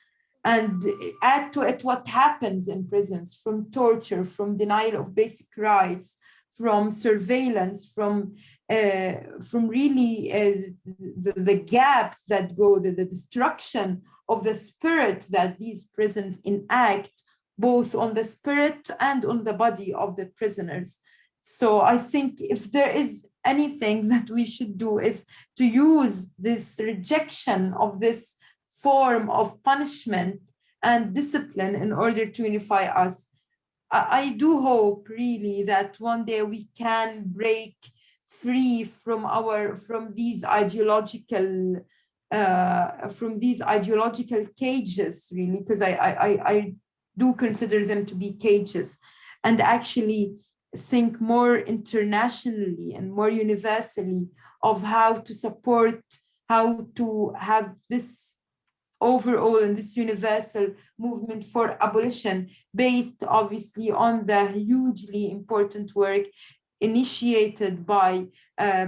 And add to it what happens in prisons, from torture, from denial of basic rights, from surveillance, from really the gaps that go, the destruction of the spirit that these prisons enact, both on the spirit and on the body of the prisoners. So I think if there is anything that we should do, is to use this rejection of this form of punishment and discipline in order to unify us. I do hope really that one day we can break free from these ideological cages, really, because I do consider them to be cages, and actually think more internationally and more universally of how to support, how to have this overall and this universal movement for abolition, based obviously on the hugely important work initiated by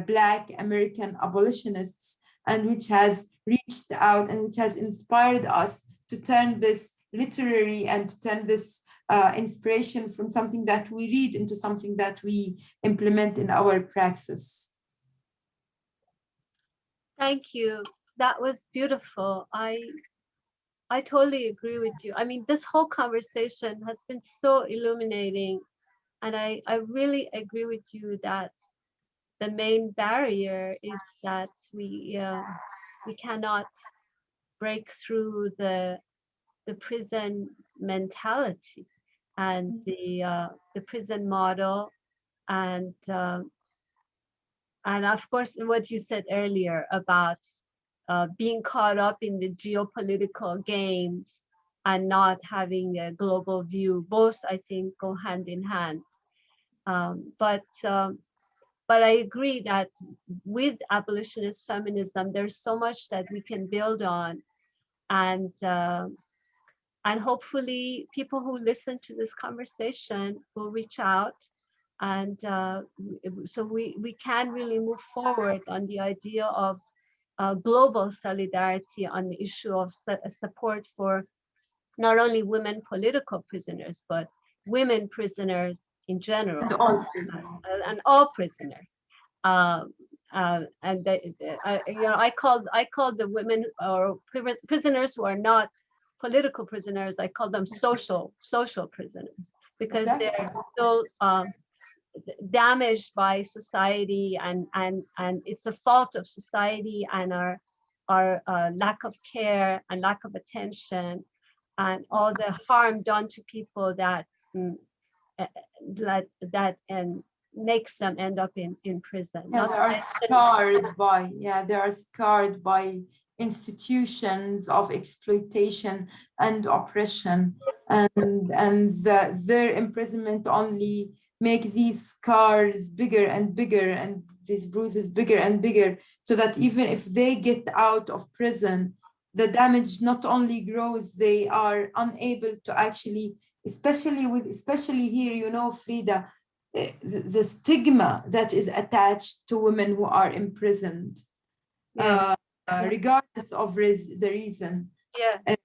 Black American abolitionists, and which has reached out and which has inspired us to turn this literary and to turn this inspiration from something that we read into something that we implement in our praxis. Thank you. That was beautiful. I totally agree with you. I mean, this whole conversation has been so illuminating, and I really agree with you that the main barrier is that we cannot break through the prison mentality and the prison model, and of course what you said earlier about being caught up in the geopolitical games and not having a global view. Both, I think, go hand in hand. But I agree that with abolitionist feminism, there's so much that we can build on, and hopefully people who listen to this conversation will reach out, and so we can really move forward on the idea of global solidarity on the issue of support for not only women political prisoners, but women prisoners in general, and all prisoners. And I called the women or prisoners who are not political prisoners, I call them social prisoners, because they're still damaged by society, and it's the fault of society and our lack of care and lack of attention and all the harm done to people that makes them end up in prison. Yeah, they are scarred by, they are scarred by institutions of exploitation and oppression, and their imprisonment only make these scars bigger and bigger and these bruises bigger and bigger, so that even if they get out of prison, the damage not only grows, they are unable to actually, especially here, you know, Frida, the stigma that is attached to women who are imprisoned, regardless of the reason. Yeah.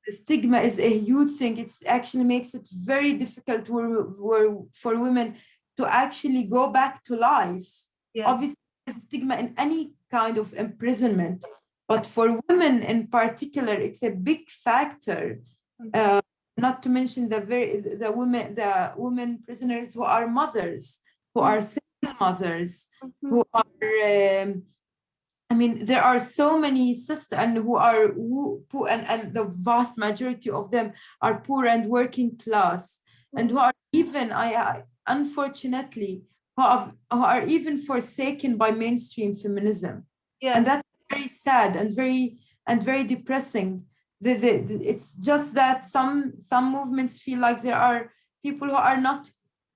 The stigma is a huge thing. It actually makes it very difficult for women to actually go back to life. Yeah. Obviously, there's a stigma in any kind of imprisonment, but for women in particular, it's a big factor. Not to mention the women prisoners who are mothers, who are single mothers, who are. I mean, there are so many sisters, and who poor, and the vast majority of them are poor and working class, and who are even, unfortunately, who are even forsaken by mainstream feminism. Yeah. And that's very sad and very depressing. It's just that some movements feel like there are people who are not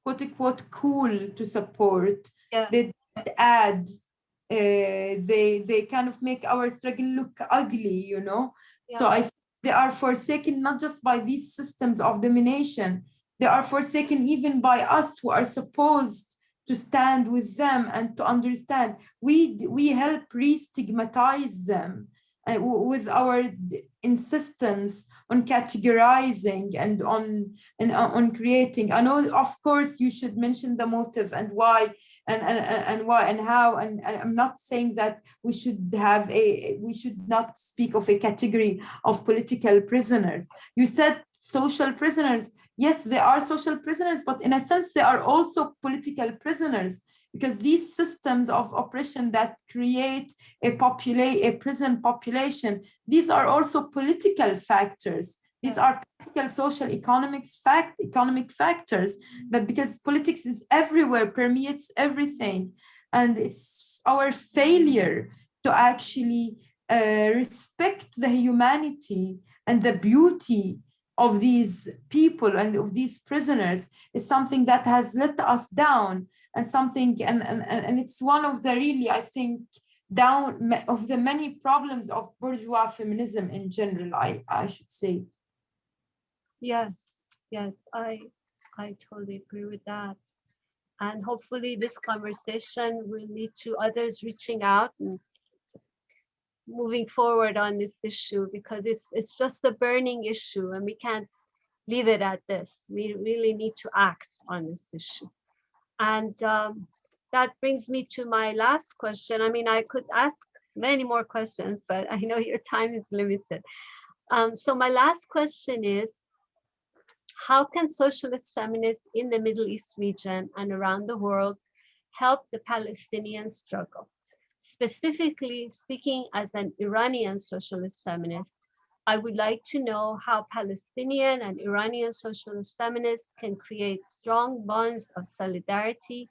quote unquote cool to support. Yes. They add. They kind of make our struggle look ugly, you know. Yeah. So I think they are forsaken not just by these systems of domination, they are forsaken even by us who are supposed to stand with them and to understand. We help re-stigmatize them with our insistence on categorizing and on creating. I know, of course, you should mention the motive and why and why and how. And I'm not saying that we should not speak of a category of political prisoners. You said social prisoners. Yes, they are social prisoners, but in a sense, they are also political prisoners, because these systems of oppression that create a prison population, these are also political factors. These are political, social, economic factors, that because politics is everywhere, permeates everything. And it's our failure to actually respect the humanity and the beauty of these people and of these prisoners is something that has let us down, and something and it's one of the really, I think, down of the many problems of bourgeois feminism in general, I should say. Yes, I totally agree with that. And hopefully this conversation will lead to others reaching out and moving forward on this issue, because it's just a burning issue and we can't leave it at this. We really need to act on this issue. And that brings me to my last question. I mean, I could ask many more questions, but I know your time is limited. So my last question is, how can socialist feminists in the Middle East region and around the world help the Palestinian struggle? Specifically speaking, as an Iranian socialist feminist, I would like to know how Palestinian and Iranian socialist feminists can create strong bonds of solidarity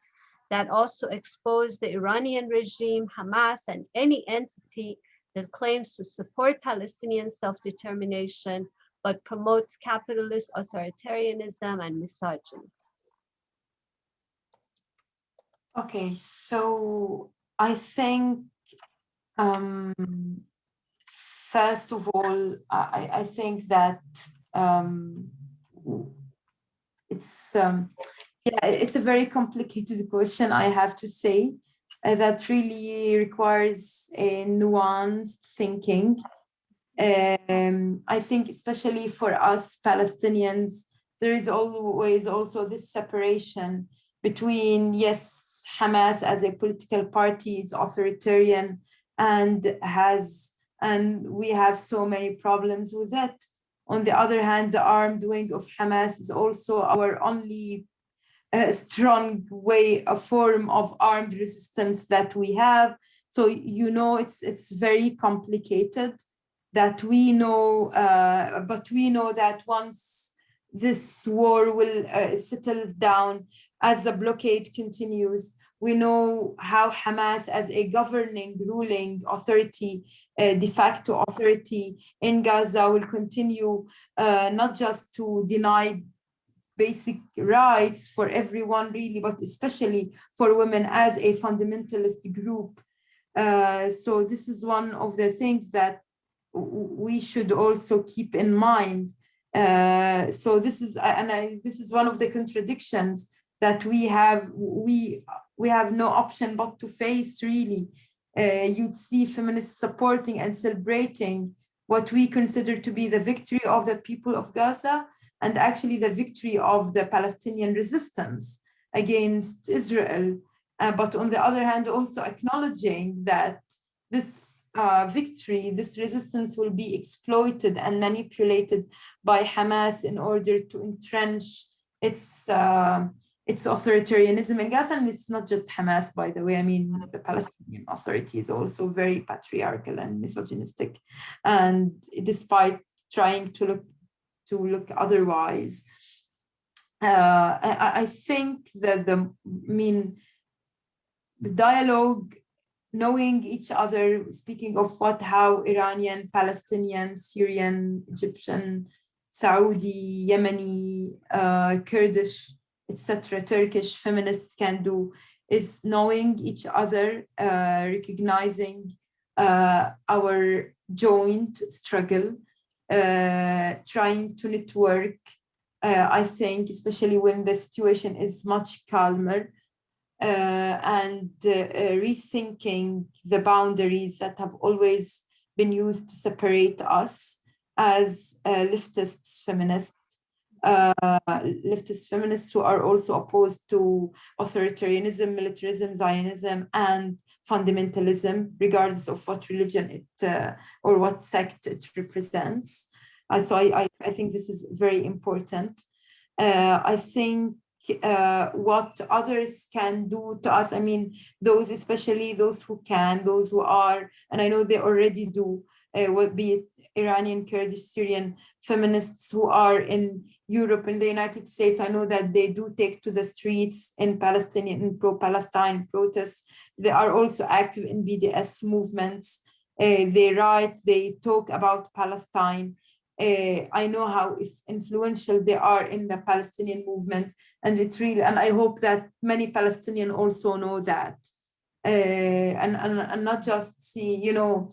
that also expose the Iranian regime, Hamas, and any entity that claims to support Palestinian self-determination but promotes capitalist authoritarianism and misogyny. Okay, so I think first of all, I think that it's a very complicated question, I have to say, that really requires a nuanced thinking. I think especially for us Palestinians, there is always also this separation between, yes, Hamas as a political party is authoritarian and we have so many problems with that. On the other hand, the armed wing of Hamas is also our only strong way, a form of armed resistance that we have. So, you know, it's very complicated. That we know, but we know that once this war will settle down as the blockade continues. We know how Hamas, as a governing, ruling authority, de facto authority in Gaza, will continue not just to deny basic rights for everyone, really, but especially for women as a fundamentalist group. So this is one of the things that we should also keep in mind. So this is, this is one of the contradictions that we have. We have no option but to face, really. You'd see feminists supporting and celebrating what we consider to be the victory of the people of Gaza, and actually the victory of the Palestinian resistance against Israel. But on the other hand, also acknowledging that this victory, this resistance will be exploited and manipulated by Hamas in order to entrench its authoritarianism in Gaza. And it's not just Hamas, by the way. I mean, the Palestinian Authority is also very patriarchal and misogynistic. And despite trying to look otherwise, I think that the dialogue, knowing each other, speaking of how Iranian, Palestinian, Syrian, Egyptian, Saudi, Yemeni, Kurdish, etc., Turkish feminists can do, is knowing each other, recognizing our joint struggle, trying to network. I think, especially when the situation is much calmer, and rethinking the boundaries that have always been used to separate us as leftist feminists who are also opposed to authoritarianism, militarism, Zionism, and fundamentalism, regardless of what religion it or what sect it represents. So I think this is very important. I think what others can do to us, I mean, those, especially those who can, those who are, and I know they already do, be it Iranian, Kurdish, Syrian feminists who are in Europe, in the United States. I know that they do take to the streets in Palestinian, in pro-Palestine protests. They are also active in BDS movements. They write, they talk about Palestine. I know how influential they are in the Palestinian movement, and it's really, and I hope that many Palestinians also know that, and not just see, you know,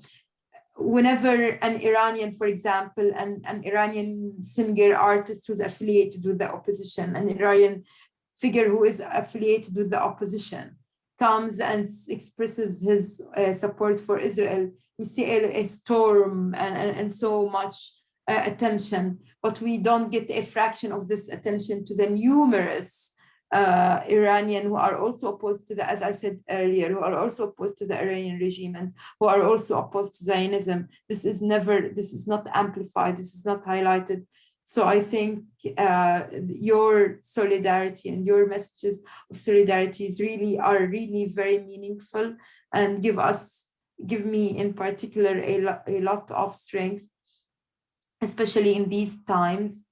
whenever an Iranian, for example, an Iranian singer, artist who's affiliated with the opposition, an Iranian figure who is affiliated with the opposition, comes and expresses his support for Israel, we see a storm and so much attention, but we don't get a fraction of this attention to the numerous Iranian who are also opposed to the, as I said earlier, who are also opposed to the Iranian regime and who are also opposed to Zionism. This is not amplified, this is not highlighted. So I think your solidarity and your messages of solidarity are really very meaningful, and give me in particular a lot of strength, especially in these times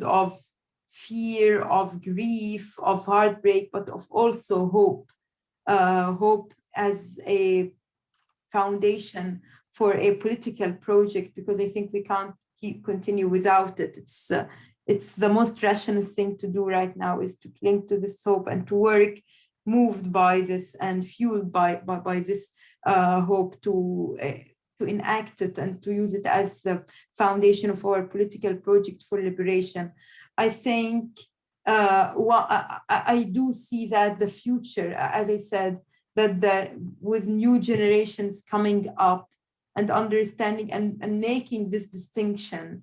of fear, of grief, of heartbreak, but of also hope. Hope as a foundation for a political project, because I think we can't continue without it. It's the most rational thing to do right now, is to cling to this hope and to work moved by this and fueled by this hope to enact it and to use it as the foundation of our political project for liberation. I think I do see that the future, as I said, that with new generations coming up and understanding and making this distinction,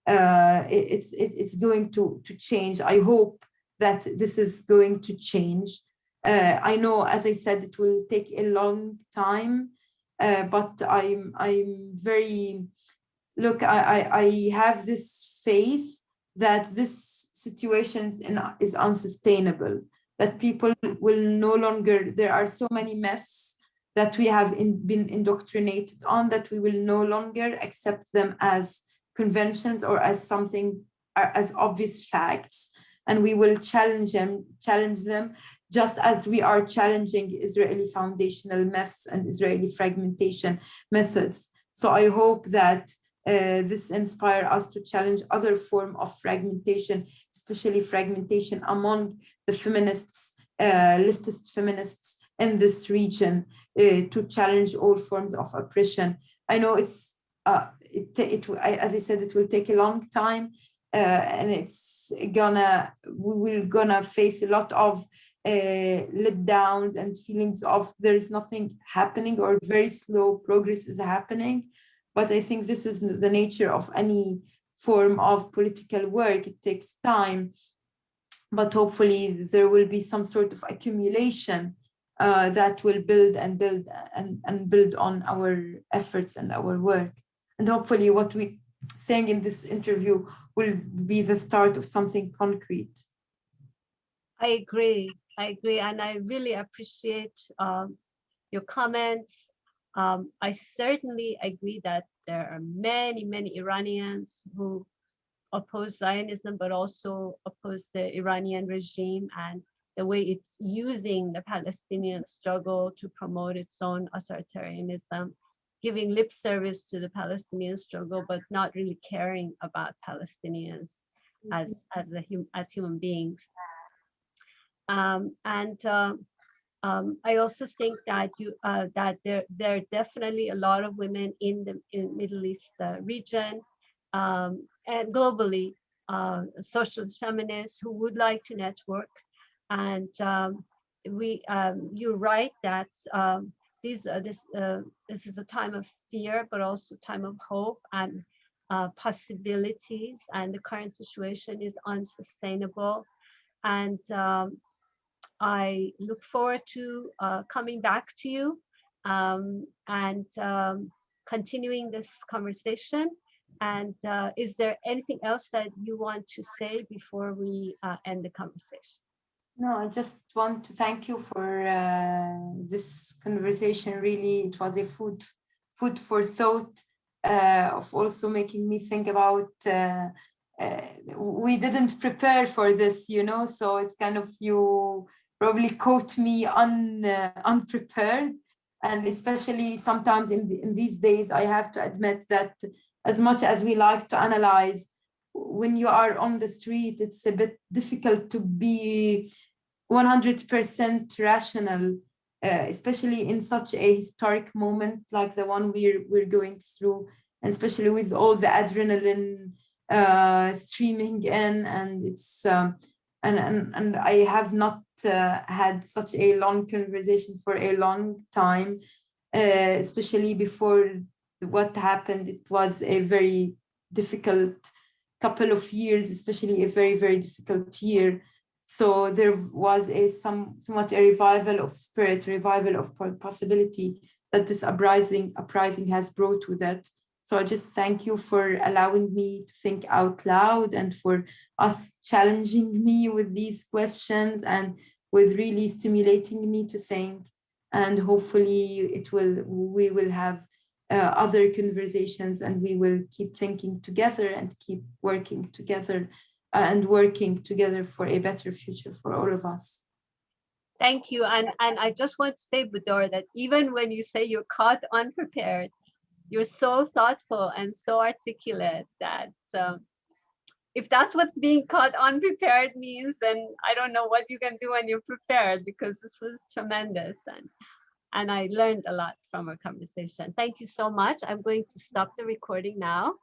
it's going to change. I hope that this is going to change. I know, as I said, it will take a long time, but I'm very, look, I have this faith that this situation is unsustainable, that people will no longer, there are so many myths that we have been indoctrinated on, that we will no longer accept them as conventions or as something, as obvious facts. and we will challenge them just as we are challenging Israeli foundational myths and Israeli fragmentation methods. So I hope that this inspires us to challenge other form of fragmentation, especially fragmentation among the feminists, leftist feminists in this region, to challenge all forms of oppression. I know as I said, it will take a long time, and we will gonna face a lot of letdowns and feelings of there is nothing happening or very slow progress is happening. But I think this is the nature of any form of political work. It takes time, but hopefully there will be some sort of accumulation that will build and build on our efforts and our work. And hopefully what we're saying in this interview will be the start of something concrete. I agree, and I really appreciate your comments. I certainly agree that there are many Iranians who oppose Zionism, but also oppose the Iranian regime and the way it's using the Palestinian struggle to promote its own authoritarianism, giving lip service to the Palestinian struggle, but not really caring about Palestinians as human beings. I also think that that there are definitely a lot of women in the Middle East region and globally, socialist feminists who would like to network. And you're right that this is a time of fear, but also time of hope and possibilities. And the current situation is unsustainable. And I look forward to coming back to you and continuing this conversation. And is there anything else that you want to say before we end the conversation? No, I just want to thank you for this conversation. Really, it was a food for thought, of also making me think about we didn't prepare for this, so it's kind of, you probably caught me unprepared. And especially sometimes in these days, I have to admit that as much as we like to analyze, when you are on the street, it's a bit difficult to be 100% rational, especially in such a historic moment like the one we're going through, and especially with all the adrenaline streaming in, and it's and I have not had such a long conversation for a long time, especially before what happened. It was a very difficult couple of years, especially a very difficult year. So there was somewhat a revival of spirit, revival of possibility that this uprising has brought with it. So I just thank you for allowing me to think out loud, and for us challenging me with these questions, and with really stimulating me to think. And hopefully we will have other conversations, and we will keep thinking together and keep working together, and working together for a better future for all of us. Thank you. And I just want to say, Budour, that even when you say you're caught unprepared, you're so thoughtful and so articulate that if that's what being caught unprepared means, then I don't know what you can do when you're prepared, because this was tremendous. And I learned a lot from our conversation. Thank you so much. I'm going to stop the recording now.